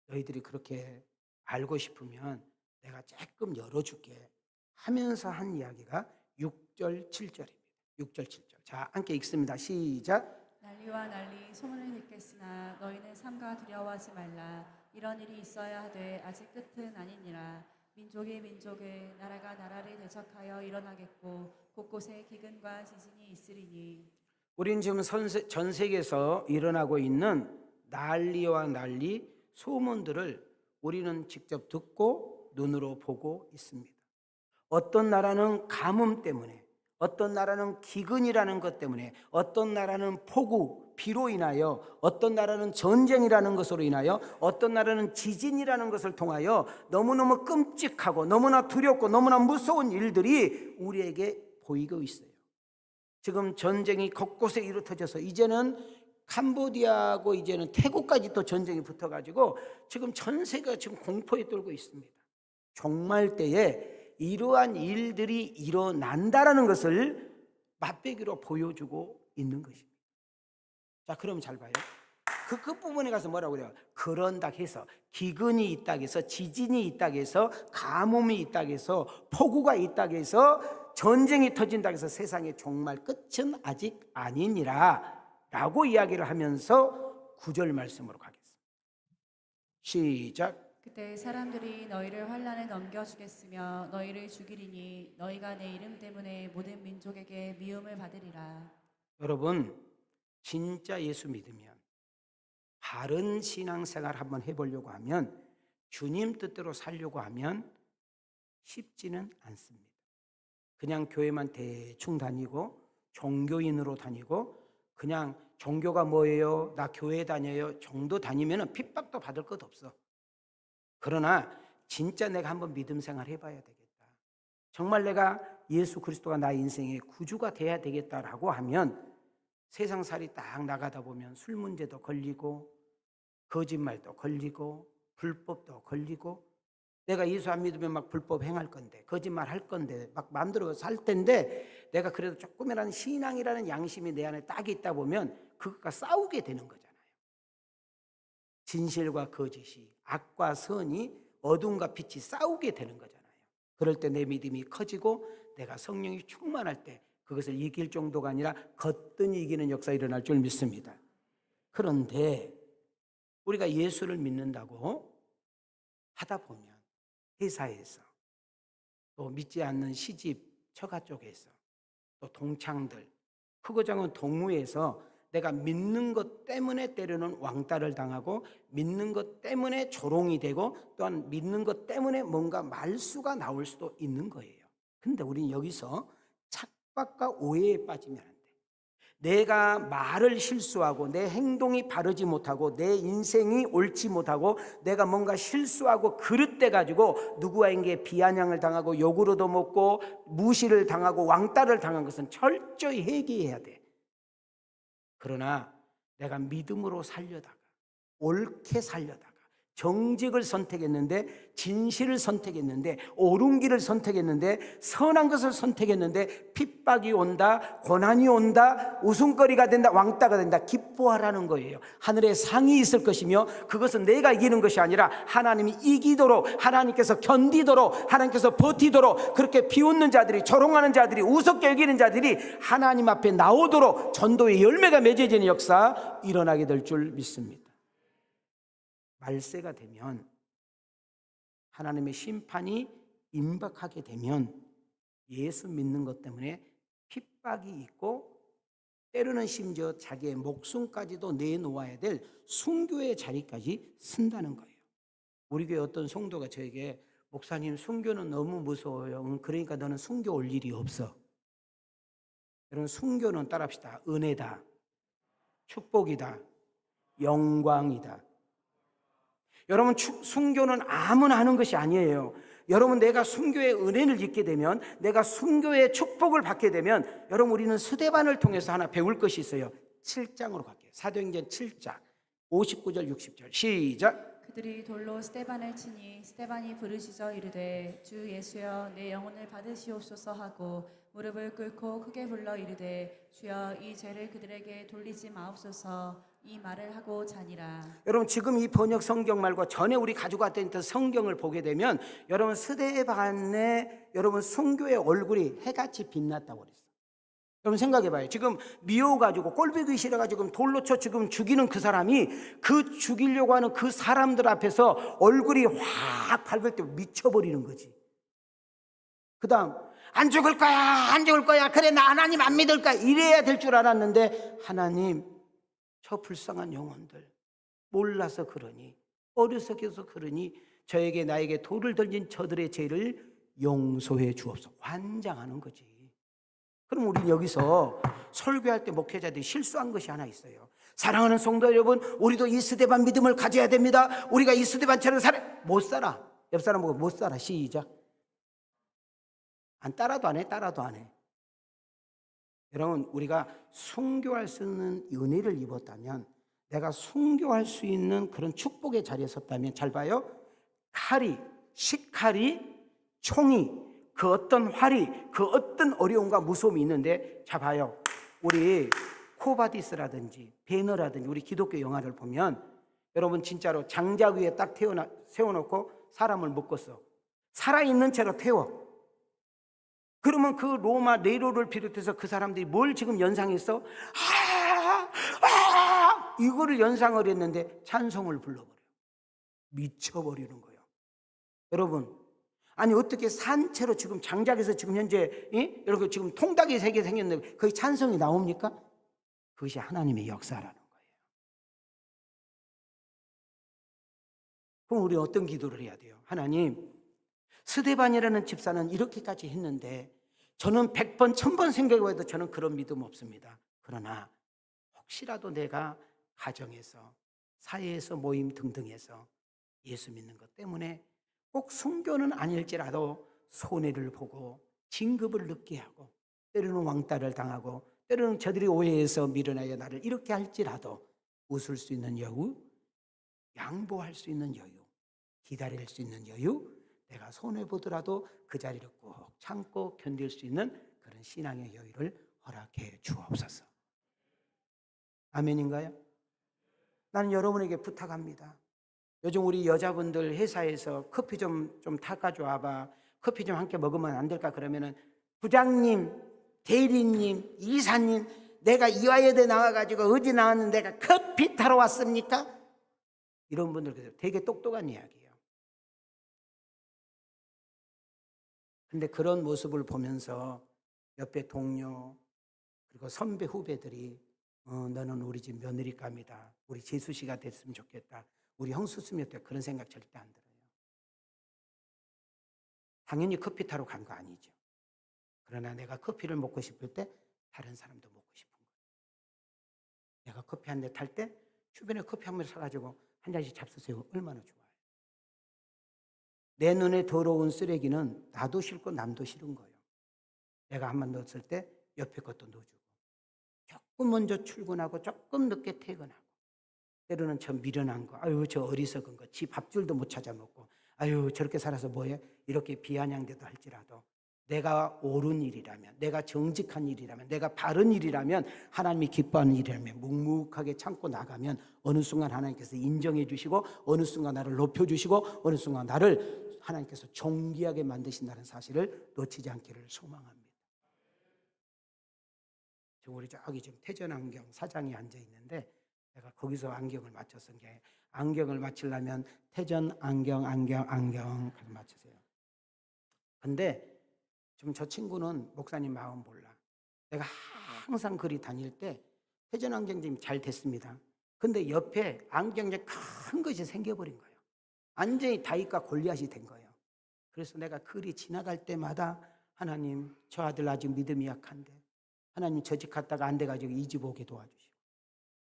너희들이 그렇게 알고 싶으면 내가 조금 열어줄게 하면서 한 이야기가 6절 7절입니다. 6절 7절. 자, 함께 읽습니다. 시작. 난리와 난리 소문을 듣겠으나 너희는 삼가 두려워하지 말라. 이런 일이 있어야 하되 아직 끝은 아니니라. 민족이 민족을, 나라가 나라를 대적하여 일어나겠고 곳곳에 기근과 지진이 있으리니. 우리는 지금 전 세계에서 일어나고 있는 난리와 난리, 소문들을 우리는 직접 듣고 눈으로 보고 있습니다. 어떤 나라는 가뭄 때문에, 어떤 나라는 기근이라는 것 때문에, 어떤 나라는 폭우, 비로 인하여, 어떤 나라는 전쟁이라는 것으로 인하여, 어떤 나라는 지진이라는 것을 통하여 너무너무 끔찍하고 너무나 두렵고 너무나 무서운 일들이 우리에게 보이고 있어요. 지금 전쟁이 곳곳에 이루어져서 이제는 캄보디아하고 이제는 태국까지 또 전쟁이 붙어가지고 지금 전 세계가 지금 공포에 떨고 있습니다. 종말 때에 이러한 일들이 일어난다라는 것을 맛배기로 보여주고 있는 것입니다. 자, 그럼 잘 봐요. 그 끝부분에 가서 뭐라고 그래요? 그런다 해서 기근이 있다 해서 지진이 있다 해서 가뭄이 있다 해서 폭우가 있다 해서 전쟁이 터진다 해서 세상의 종말 끝은 아직 아니니라 라고 이야기를 하면서 9절 말씀으로 가겠습니다. 시작. 그때 사람들이 너희를 환난에 넘겨주겠으며 너희를 죽이리니 너희가 내 이름 때문에 모든 민족에게 미움을 받으리라. 여러분, 진짜 예수 믿으면 바른 신앙생활 한번 해보려고 하면, 주님 뜻대로 살려고 하면 쉽지는 않습니다. 그냥 교회만 대충 다니고 종교인으로 다니고 그냥 종교가 뭐예요? 나 교회 다녀요 정도 다니면 핍박도 받을 것 없어. 그러나 진짜 내가 한번 믿음 생활 해봐야 되겠다. 정말 내가 예수 그리스도가 나의 인생의 구주가 돼야 되겠다라고 하면 세상살이 딱 나가다 보면 술 문제도 걸리고 거짓말도 걸리고 불법도 걸리고 내가 예수 안 믿으면 막 불법 행할 건데 거짓말 할 건데 막 마음대로 살 텐데 내가 그래도 조금이라는 신앙이라는 양심이 내 안에 딱 있다 보면 그것과 싸우게 되는 거잖아요. 진실과 거짓이, 악과 선이, 어둠과 빛이 싸우게 되는 거잖아요. 그럴 때 내 믿음이 커지고 내가 성령이 충만할 때 그것을 이길 정도가 아니라 거뜬히 이기는 역사가 일어날 줄 믿습니다. 그런데 우리가 예수를 믿는다고 하다 보면 회사에서 또 믿지 않는 시집 처가 쪽에서 또 동창들 크고 작은 동무에서 내가 믿는 것 때문에 때로는 왕따를 당하고 믿는 것 때문에 조롱이 되고 또한 믿는 것 때문에 뭔가 말수가 나올 수도 있는 거예요. 그런데 우리는 여기서 착각과 오해에 빠지면 안 돼. 내가 말을 실수하고 내 행동이 바르지 못하고 내 인생이 옳지 못하고 내가 뭔가 실수하고 그릇돼 가지고 누구에게 비아냥을 당하고 욕을 얻어먹고 무시를 당하고 왕따를 당한 것은 철저히 회개해야 돼. 그러나 내가 믿음으로 살려다가 옳게 살려다가 정직을 선택했는데 진실을 선택했는데 옳은 길을 선택했는데 선한 것을 선택했는데 핍박이 온다, 고난이 온다, 웃음거리가 된다, 왕따가 된다. 기뻐하라는 거예요. 하늘에 상이 있을 것이며 그것은 내가 이기는 것이 아니라 하나님이 이기도록, 하나님께서 견디도록, 하나님께서 버티도록, 그렇게 비웃는 자들이, 조롱하는 자들이, 우습게 여기는 자들이 하나님 앞에 나오도록 전도의 열매가 맺어지는 역사 일어나게 될 줄 믿습니다. 말세가 되면 하나님의 심판이 임박하게 되면 예수 믿는 것 때문에 핍박이 있고 때로는 심지어 자기의 목숨까지도 내놓아야 될 순교의 자리까지 쓴다는 거예요. 우리 교회 어떤 성도가 저에게 목사님 순교는 너무 무서워요. 그러니까 너는 순교 올 일이 없어. 여러분 순교는 따라합시다. 은혜다, 축복이다, 영광이다. 여러분 순교는 아무나 하는 것이 아니에요. 여러분 내가 순교의 은혜를 입게 되면, 내가 순교의 축복을 받게 되면 여러분 우리는 스데반을 통해서 하나 배울 것이 있어요. 7장으로 갈게요. 사도행전 7장 59절 60절 시작. 그들이 돌로 스데반을 치니 스데반이 부르짖어 이르되 주 예수여 내 영혼을 받으시옵소서 하고 무릎을 꿇고 크게 불러 이르되 주여 이 죄를 그들에게 돌리지 마옵소서 이 말을 하고 자니라. 여러분 지금 이 번역 성경 말고 전에 우리 가지고 왔던 성경을 보게 되면 여러분 스데반의 여러분 순교의 얼굴이 해같이 빛났다고 그랬어요. 여러분 생각해봐요. 지금 미워가지고 꼴보기 싫어가지고 돌로 쳐 지금 죽이는 그 사람이 그 죽이려고 하는 그 사람들 앞에서 얼굴이 확 밝을 때 미쳐버리는 거지. 그 다음 안 죽을 거야 안 죽을 거야 그래 나 하나님 안 믿을 거야 이래야 될 줄 알았는데 하나님 저 불쌍한 영혼들 몰라서 그러니 어리석어서 그러니 저에게 나에게 돌을 던진 저들의 죄를 용서해 주옵소서. 환장하는 거지. 그럼 우리는 여기서 설교할 때 목회자들이 실수한 것이 하나 있어요. 사랑하는 성도 여러분, 우리도 이 스데반 믿음을 가져야 됩니다. 우리가 이 스데반처럼 못 살아. 옆 사람 보고 못 살아. 시작. 따라도 안 해. 따라도 안 해. 여러분 우리가 순교할 수 있는 은혜를 입었다면, 내가 순교할 수 있는 그런 축복의 자리에 섰다면, 잘 봐요. 칼이, 식칼이, 총이, 그 어떤 활이, 그 어떤 어려움과 무서움이 있는데, 자 봐요. 우리 코바디스라든지 배너라든지 우리 기독교 영화를 보면 여러분 진짜로 장작 위에 딱 세워놓고 사람을 묶었어. 살아있는 채로 태워. 그러면 그 로마 네로를 비롯해서 그 사람들이 뭘 지금 연상했어? 이거를 연상을 했는데 찬송을 불러버려요. 미쳐버리는 거예요. 여러분, 아니 어떻게 산채로 지금 장작에서 지금 현재 이렇게 지금 통닭이 3개 생겼는데 거기 찬송이 나옵니까? 그것이 하나님의 역사라는 거예요. 그럼 우리 어떤 기도를 해야 돼요? 하나님, 스데반이라는 집사는 이렇게까지 했는데 저는 100번 1000번 생각해봐도 저는 그런 믿음 없습니다. 그러나 혹시라도 내가 가정에서 사회에서 모임 등등에서 예수 믿는 것 때문에 꼭 순교는 아닐지라도 손해를 보고 진급을 늦게 하고 때로는 왕따를 당하고 때로는 저들이 오해해서 밀어내어 나를 이렇게 할지라도 웃을 수 있는 여유, 양보할 수 있는 여유, 기다릴 수 있는 여유, 내가 손해보더라도 그 자리를 꼭 참고 견딜 수 있는 그런 신앙의 여유를 허락해 주옵소서. 아멘인가요? 나는 여러분에게 부탁합니다. 요즘 우리 여자분들 회사에서 커피 좀 닦아줘 와봐, 커피 좀 함께 먹으면 안 될까? 그러면은 부장님, 대리님, 이사님, 내가 이화여대 나와가지고 어디 나왔는데 내가 커피 타러 왔습니까? 이런 분들 되게 똑똑한 이야기예요. 근데 그런 모습을 보면서 옆에 동료 그리고 선배 후배들이 너는 우리 집 며느리감이다, 우리 재수 씨가 됐으면 좋겠다, 우리 형수 쓰면 돼, 그런 생각 절대 안 들어요. 당연히 커피 타러 간 거 아니죠. 그러나 내가 커피를 먹고 싶을 때 다른 사람도 먹고 싶은 거예요. 내가 커피 한 대 탈 때 주변에 커피 한 번 사가지고 한 잔씩 잡수세요. 얼마나 좋아요. 내 눈에 더러운 쓰레기는 나도 싫고 남도 싫은 거예요. 내가 한 번 넣었을 때 옆에 것도 넣어주고, 조금 먼저 출근하고 조금 늦게 퇴근하고, 때로는 저 미련한 거, 아유 저 어리석은 거, 지 밥줄도 못 찾아 먹고, 아유 저렇게 살아서 뭐해? 이렇게 비아냥대도 할지라도 내가 옳은 일이라면, 내가 정직한 일이라면, 내가 바른 일이라면, 하나님이 기뻐하는 일이라면 묵묵하게 참고 나가면 어느 순간 하나님께서 인정해 주시고, 어느 순간 나를 높여주시고, 어느 순간 나를 하나님께서 존귀하게 만드신다는 사실을 놓치지 않기를 소망합니다. 지금 우리 저기 지금 태전안경 사장이 앉아 있는데, 내가 거기서 안경을 맞췄은 게, 안경을 맞추려면 태전안경 가서 맞추세요. 근데 지금 저 친구는 목사님 마음 몰라. 내가 항상 그리 다닐 때 태전 안경점이 잘 됐습니다. 근데 옆에 안경점 큰 것이 생겨버린 거예요. 완전히 다윗과 골리앗이 된 거예요. 그래서 내가 그리 지나갈 때마다 하나님, 저 아들 아직 믿음이 약한데 하나님 저 집 갔다가 안 돼가지고 이 집 오게 도와주시고,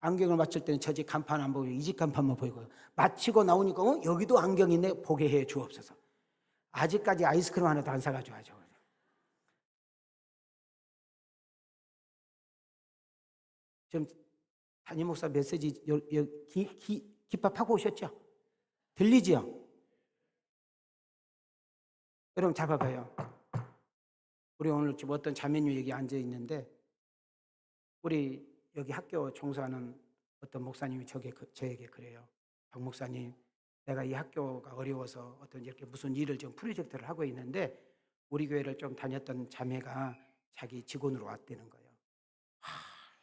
안경을 맞출 때는 저 집 간판 안 보이고 이 집 간판만 보이고요. 마치고 나오니까 여기도 안경이 있네, 보게 해 주옵소서. 아직까지 아이스크림 하나도 안 사가지고 하죠. 지금 담임 목사 메시지 기밥하고 오셨죠? 들리지요? 여러분 잡아봐요. 우리 오늘 지금 어떤 자매님 여기 앉아 있는데, 우리 여기 학교 종사하는 어떤 목사님이 저에게 그래요. 박 목사님, 내가 이 학교가 어려워서 어떤 이렇게 무슨 일을 좀 프로젝트를 하고 있는데, 우리 교회를 좀 다녔던 자매가 자기 직원으로 왔다는 거예요.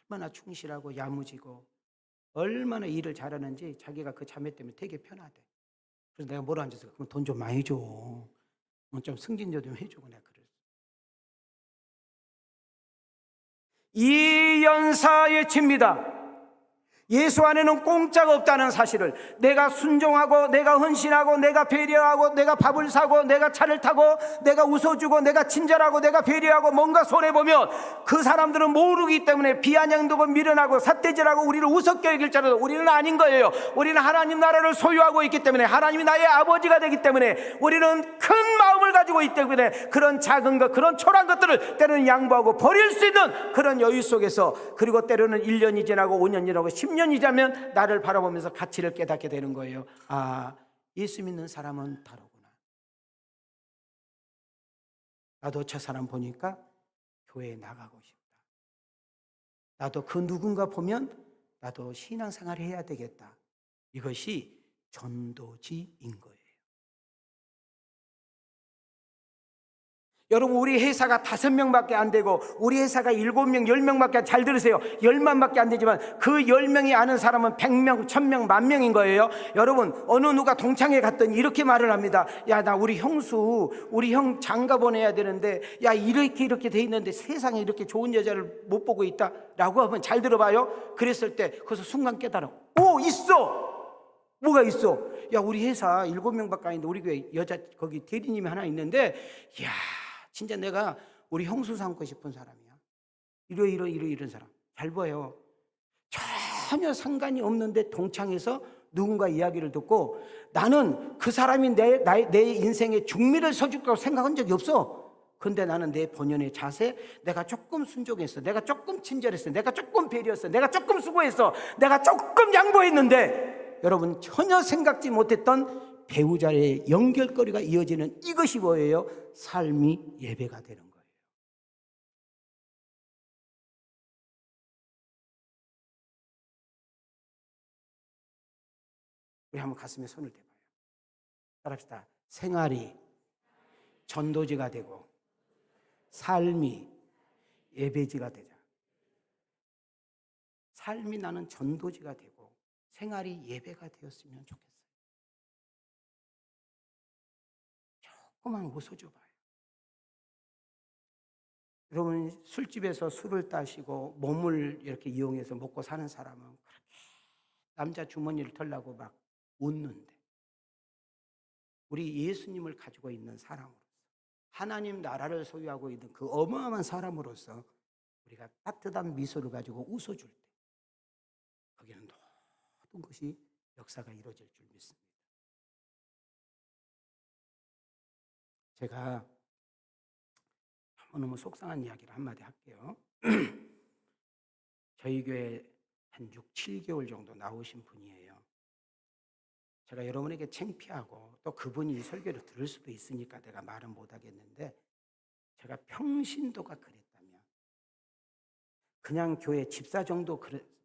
얼마나 충실하고 야무지고 얼마나 일을 잘하는지 자기가 그 자매 때문에 되게 편하대. 그래서 내가 뭐라 앉아서, 그럼 돈 좀 많이 줘, 좀 승진도 좀 해주고, 내가 그랬어. 이 연사에 칩니다. 예수 안에는 공짜가 없다는 사실을, 내가 순종하고 내가 헌신하고 내가 배려하고 내가 밥을 사고 내가 차를 타고 내가 웃어주고 내가 친절하고 내가 배려하고 뭔가 손해보면 그 사람들은 모르기 때문에 비아냥되고 미련하고 삿대질하고 우리를 우습게 여길 줄 알아도 우리는 아닌 거예요. 우리는 하나님 나라를 소유하고 있기 때문에, 하나님이 나의 아버지가 되기 때문에, 우리는 큰 마음을 가지고 있기 때문에 그런 작은 것, 그런 초라한 것들을 때로는 양보하고 버릴 수 있는 그런 여유 속에서, 그리고 때로는 1년이 지나고 5년이 지나고 10년이 지나면 나를 바라보면서 가치를 깨닫게 되는 거예요. 아, 예수 믿는 사람은 다르구나. 나도 저 사람 보니까 교회에 나가고 싶다. 나도 그 누군가 보면 나도 신앙생활을 해야 되겠다. 이것이 전도지인 거예요. 여러분, 우리 회사가 5명밖에 안 되고 우리 회사가 7명, 10명밖에, 잘 들으세요, 10만밖에 안 되지만 그 10명이 아는 사람은 100명, 1000명, 10,000명인 거예요. 여러분, 어느 누가 동창회 갔더니 이렇게 말을 합니다. 야, 나 우리 형수, 우리 형 장가 보내야 되는데, 야, 이렇게 돼 있는데 세상에 이렇게 좋은 여자를 못 보고 있다 라고 하면, 잘 들어봐요. 그랬을 때 거기서 순간 깨달아. 오, 있어! 뭐가 있어? 야, 우리 회사 7명밖에 아닌데 우리 교회 여자 거기 대리님이 하나 있는데, 야, 진짜 내가 우리 형수 삼고 싶은 사람이야. 이런 사람. 잘 봐요. 전혀 상관이 없는데 동창에서 누군가 이야기를 듣고 나는 그 사람이 내 인생에 중미를 서줄 거라고 생각한 적이 없어. 근데 나는 내 본연의 자세, 내가 조금 순종했어, 내가 조금 친절했어, 내가 조금 배려했어, 내가 조금 수고했어, 내가 조금 양보했는데 여러분 전혀 생각지 못했던 배우자의 연결고리가 이어지는 이것이 뭐예요? 삶이 예배가 되는 거예요. 우리 한번 가슴에 손을 대봐요. 따라합시다. 생활이 전도지가 되고 삶이 예배지가 되자. 삶이 나는 전도지가 되고 생활이 예배가 되었으면 좋겠어요. 조금만 웃어줘봐요. 여러분 술집에서 술을 따시고 몸을 이렇게 이용해서 먹고 사는 사람은 그렇게 남자 주머니를 털라고 막 웃는데, 우리 예수님을 가지고 있는 사람으로서 하나님 나라를 소유하고 있는 그 어마어마한 사람으로서 우리가 따뜻한 미소를 가지고 웃어줄 때 거기는 모든 것이 역사가 이루어질 줄 믿습니다. 제가 너무 속상한 이야기를 한마디 할게요. 저희 교회 한 6, 7개월 정도 나오신 분이에요. 제가 여러분에게 창피하고 또 그분이 이 설교를 들을 수도 있으니까 내가 말은 못하겠는데, 제가 평신도가 그랬다면, 그냥 교회 집사 정도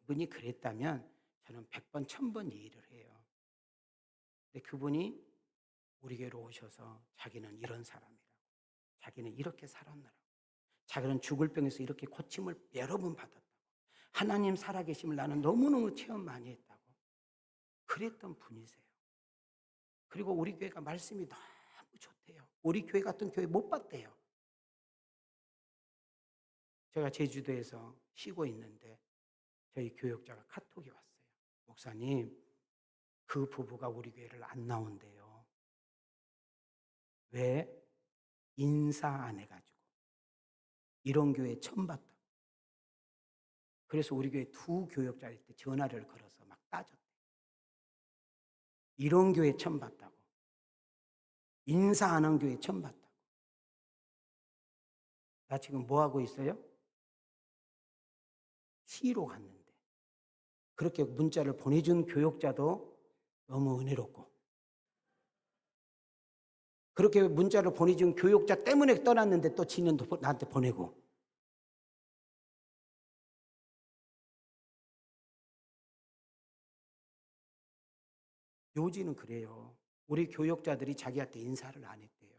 분이 그랬다면 저는 100번, 1000번 이해를 해요. 근데 그분이 우리 교회로 오셔서 자기는 이런 사람이라고, 자기는 이렇게 살았느라고, 자기는 죽을 병에서 이렇게 고침을 여러 번 받았다고, 하나님 살아계심을 나는 너무너무 체험 많이 했다고 그랬던 분이세요. 그리고 우리 교회가 말씀이 너무 좋대요. 우리 교회 같은 교회 못 봤대요. 제가 제주도에서 쉬고 있는데 저희 교역자가 카톡이 왔어요. 목사님, 그 부부가 우리 교회를 안 나온대요. 왜? 인사 안 해가지고. 이런 교회 처음 봤다고. 그래서 우리 교회 두 교역자한테 전화를 걸어서 막 따졌대. 이런 교회 처음 봤다고. 인사 안 한 교회 처음 봤다고. 나 지금 뭐 하고 있어요? 시로 갔는데 그렇게 문자를 보내준 교역자도 너무 은혜롭고, 그렇게 문자를 보내준 교역자 때문에 떠났는데 또 지는 나한테 보내고. 요지는 그래요. 우리 교역자들이 자기한테 인사를 안 했대요.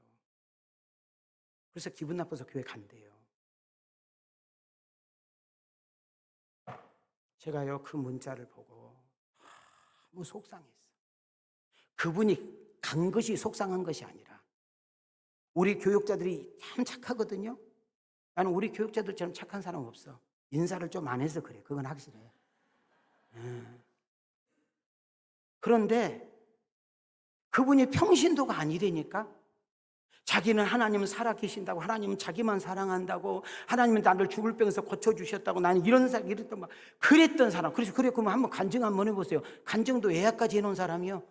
그래서 기분 나빠서 교회 간대요. 제가요 그 문자를 보고 너무 속상했어. 그분이 간 것이 속상한 것이 아니라 우리 교역자들이 참 착하거든요. 나는 우리 교역자들처럼 착한 사람 없어. 인사를 좀 안 해서 그래. 그건 확실해. 그런데 그분이 평신도가 아니라니까. 자기는 하나님은 살아계신다고, 하나님은 자기만 사랑한다고, 하나님은 나를 죽을 병에서 고쳐주셨다고, 나는 이런 사람, 이랬던 막 그랬던 사람. 그래서 그래, 그러면 한번 간증 한번 해보세요. 간증도 예약까지 해놓은 사람이요.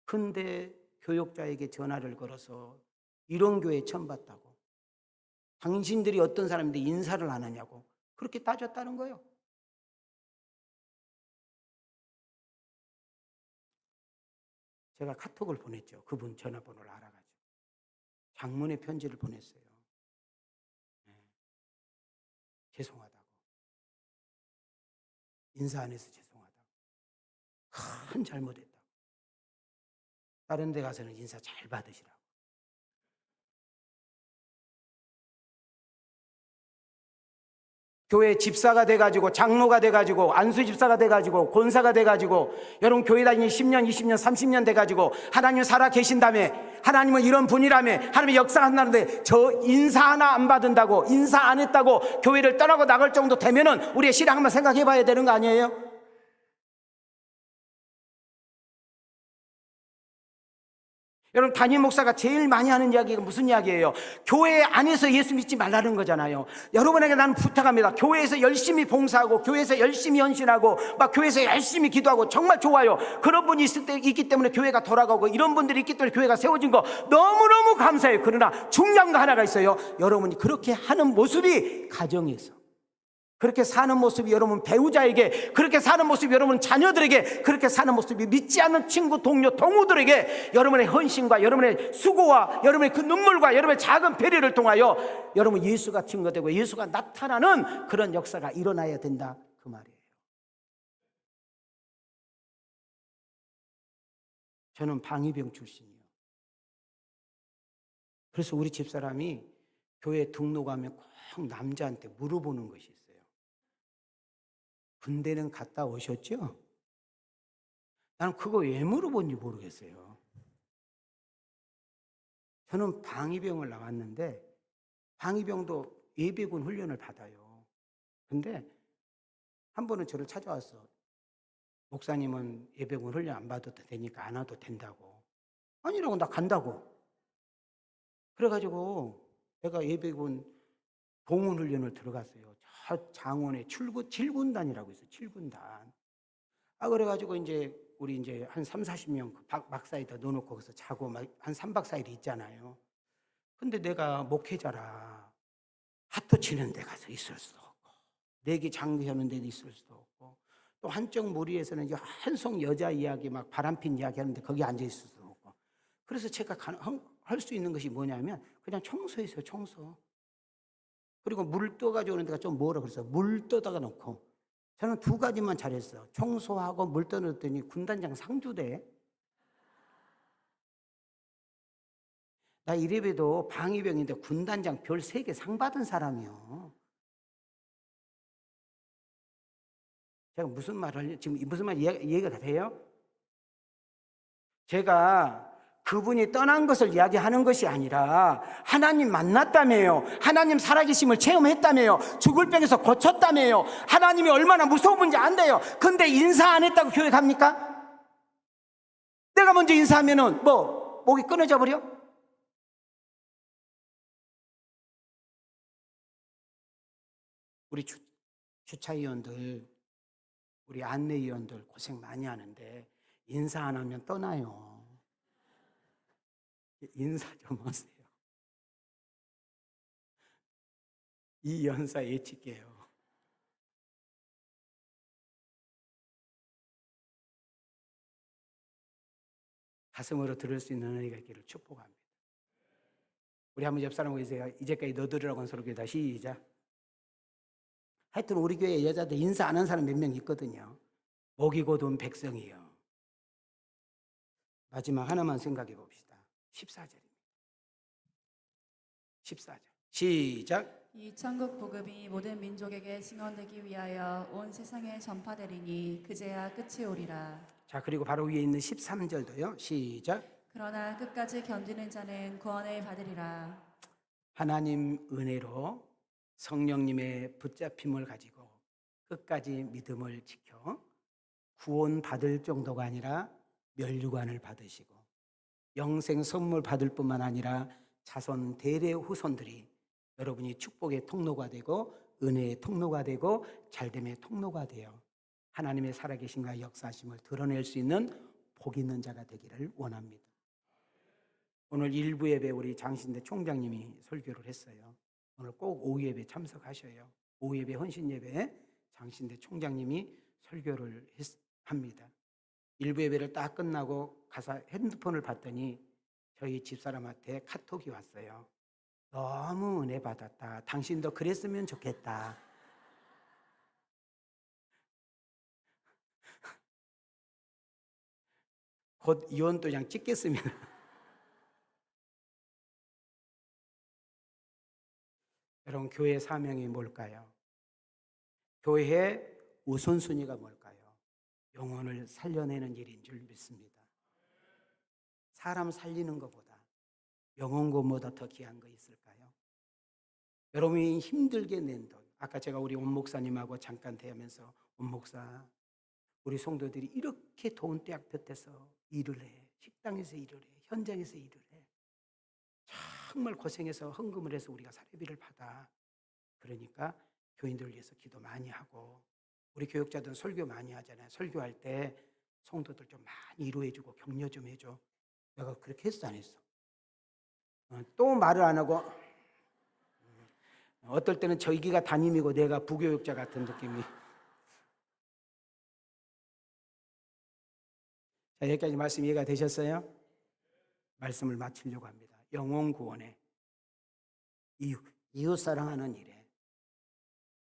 근데 교역자에게 전화를 걸어서 이런 교회 처음 봤다고, 당신들이 어떤 사람인데 인사를 안 하냐고 그렇게 따졌다는 거예요. 제가 카톡을 보냈죠. 그분 전화번호를 알아가지고 장문의 편지를 보냈어요. 죄송하다고, 인사 안 해서 죄송하다고, 큰 잘못했다고, 다른 데 가서는 인사 잘 받으시라고. 교회 집사가 돼가지고, 장로가 돼가지고, 안수 집사가 돼가지고, 권사가 돼가지고, 여러분 교회 다니니 10년, 20년, 30년 돼가지고 하나님 살아 계신다며, 하나님은 이런 분이라며, 하나님의 역사한다는데 저 인사 하나 안 받은다고, 인사 안 했다고 교회를 떠나고 나갈 정도 되면은 우리의 신앙 한번 생각해 봐야 되는 거 아니에요? 여러분, 담임 목사가 제일 많이 하는 이야기가 무슨 이야기예요? 교회 안에서 예수 믿지 말라는 거잖아요. 여러분에게 나는 부탁합니다. 교회에서 열심히 봉사하고 교회에서 열심히 헌신하고 막 교회에서 열심히 기도하고 정말 좋아요. 그런 분이 있기 때문에 교회가 돌아가고 이런 분들이 있기 때문에 교회가 세워진 거 너무너무 감사해요. 그러나 중요한 거 하나가 있어요. 여러분이 그렇게 하는 모습이 가정에서, 그렇게 사는 모습이 여러분 배우자에게, 그렇게 사는 모습이 여러분 자녀들에게, 그렇게 사는 모습이 믿지 않는 친구, 동료, 동우들에게 여러분의 헌신과 여러분의 수고와 여러분의 그 눈물과 여러분의 작은 배려를 통하여 여러분 예수가 증거되고 예수가 나타나는 그런 역사가 일어나야 된다, 그 말이에요. 저는 방위병 출신이에요. 그래서 우리 집사람이 교회 등록하면 꼭 남자한테 물어보는 것이 있어요. 군대는 갔다 오셨죠? 나는 그거 왜 물어본지 모르겠어요. 저는 방위병을 나왔는데 방위병도 예비군 훈련을 받아요. 근데 한 번은 저를 찾아왔어. 목사님은 예비군 훈련 안 받아도 되니까 안 와도 된다고. 아니라고, 나 간다고. 그래가지고 내가 예비군 봉훈 훈련을 들어갔어요. 저 장원에 7군단이라고 있어요. 7군단. 그래가지고 우리 한 3, 40명 막사에다 넣어놓고 거기서 자고 한 3박 4일 있잖아요. 근데 내가 목회자라 핫도 치는 데 가서 있을 수도 없고, 내기 장비하는 데도 있을 수도 없고, 또 한쪽 무리에서는 한송 여자 이야기 막 바람핀 이야기 하는데 거기 앉아 있을 수도 없고. 그래서 제가 할 수 있는 것이 뭐냐면 그냥 청소했어요. 청소. 그리고 물 떠가지고 오는 데가 좀 멀어. 그래서 물 떠다가 놓고, 저는 2가지만 잘했어요. 청소하고 물 떠넣었더니 군단장 상주대. 나 이래봬도 방위병인데 군단장 별 3개 상 받은 사람이요. 제가 무슨 말을, 지금 무슨 말 이해가 돼요? 제가 그분이 떠난 것을 이야기하는 것이 아니라 하나님 만났다며요. 하나님 살아계심을 체험했다며요. 죽을 병에서 고쳤다며요. 하나님이 얼마나 무서운지 안돼요. 근데 인사 안 했다고 교회 갑니까? 내가 먼저 인사하면은 목이 끊어져 버려? 우리 주차위원들, 우리 안내위원들 고생 많이 하는데 인사 안 하면 떠나요. 인사 좀 하세요. 이 연사 예측해요. 가슴으로 들을 수 있는 은혜가 있기를 축복합니다. 우리 한번 옆 사람 보세요. 이제까지 너들이라고 한 소리다. 시작. 하여튼 우리 교회 여자들 인사 안 한 사람 몇 명 있거든요. 목이 곧은 백성이요. 마지막 하나만 생각해 봅시다. 14절입니다. 14절. 시작. 이 천국 복음이 모든 민족에게 증언되기 위하여 온 세상에 전파되리니 그제야 끝이 오리라. 자, 그리고 바로 위에 있는 13절도요. 시작. 그러나 끝까지 견디는 자는 구원을 받으리라. 하나님 은혜로 성령님의 붙잡힘을 가지고 끝까지 믿음을 지켜 구원 받을 정도가 아니라 면류관을 받으시고 영생 선물 받을 뿐만 아니라 자손 대대 후손들이 여러분이 축복의 통로가 되고 은혜의 통로가 되고 잘됨의 통로가 되어 하나님의 살아계심과 역사하심을 드러낼 수 있는 복 있는 자가 되기를 원합니다. 오늘 일부 예배 우리 장신대 총장님이 설교를 했어요. 오늘 꼭 오후 예배 참석하셔요. 오후 예배 헌신 예배에 장신대 총장님이 설교를 합니다. 일부 예배를 딱 끝나고 가서 핸드폰을 봤더니 저희 집사람한테 카톡이 왔어요. 너무 은혜 받았다. 당신도 그랬으면 좋겠다. 곧 이혼도장 찍겠습니다. 여러분, 교회의 사명이 뭘까요? 교회의 우선순위가 뭘까요? 영혼을 살려내는 일인 줄 믿습니다. 사람 살리는 것보다 영혼 구원보다 더 귀한 거 있을까요? 여러분이 힘들게 낸 돈, 아까 제가 우리 온 목사님하고 잠깐 대하면서 온 목사, 우리 성도들이 이렇게 더운 때약 볕에서 일을 해, 식당에서 일을 해, 현장에서 일을 해. 정말 고생해서 헌금을 해서 우리가 사례비를 받아. 그러니까 교인들을 위해서 기도 많이 하고, 우리 교육자들은 설교 많이 하잖아요. 설교할 때 성도들 좀 많이 위로해주고 격려 좀 해줘. 내가 그렇게 했어, 안 했어? 또 말을 안 하고, 어떨 때는 저기가 담임이고 내가 부교육자 같은 느낌이. 자, 여기까지 말씀 이해가 되셨어요? 말씀을 마치려고 합니다. 영혼 구원에 이웃 사랑하는 일에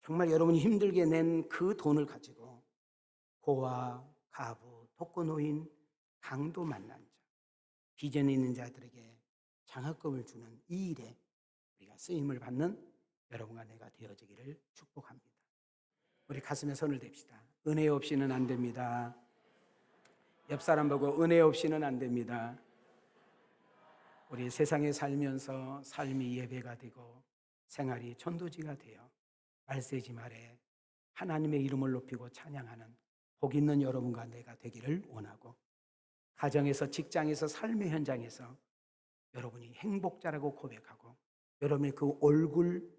정말 여러분이 힘들게 낸 그 돈을 가지고 고아, 가부, 독거노인, 강도 만난 자, 비전이 있는 자들에게 장학금을 주는 이 일에 우리가 쓰임을 받는 여러분과 내가 되어지기를 축복합니다. 우리 가슴에 손을 댑시다. 은혜 없이는 안 됩니다. 옆 사람 보고 은혜 없이는 안 됩니다. 우리 세상에 살면서 삶이 예배가 되고 생활이 전도지가 되어 말세지 말에 하나님의 이름을 높이고 찬양하는 복 있는 여러분과 내가 되기를 원하고, 가정에서, 직장에서, 삶의 현장에서 여러분이 행복자라고 고백하고, 여러분의 그 얼굴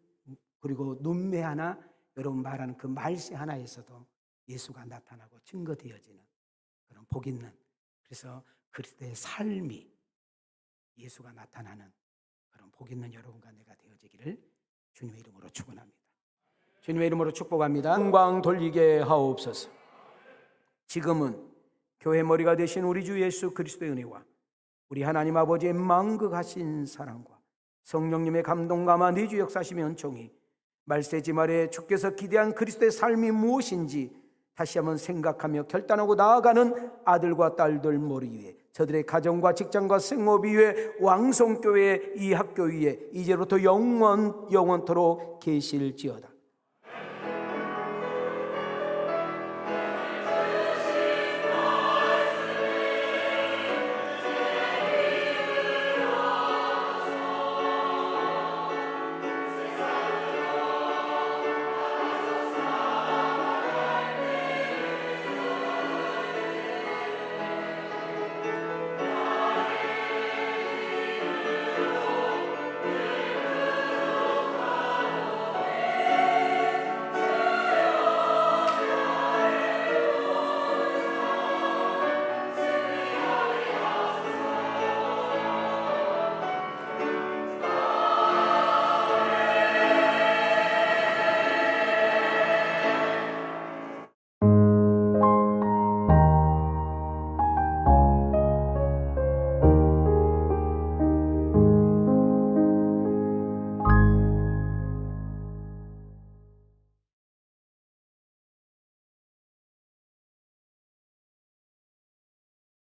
그리고 눈매 하나, 여러분 말하는 그 말씨 하나에서도 예수가 나타나고 증거되어지는 그런 복 있는, 그래서 그리스도의 삶이 예수가 나타나는 그런 복 있는 여러분과 내가 되어지기를 주님의 이름으로 축원합니다. 주님의 이름으로 축복합니다. 영광 돌리게 하옵소서. 지금은 교회 머리가 되신 우리 주 예수 그리스도의 은혜와 우리 하나님 아버지의 만극하신 사랑과 성령님의 감동감화 내주 역사하시며 은총이 말세지 말에 주께서 기대한 그리스도의 삶이 무엇인지 다시 한번 생각하며 결단하고 나아가는 아들과 딸들 머리 위에, 저들의 가정과 직장과 생업 위에, 왕성교회 이 학교 위에 이제부터 영원토록 계실지어다.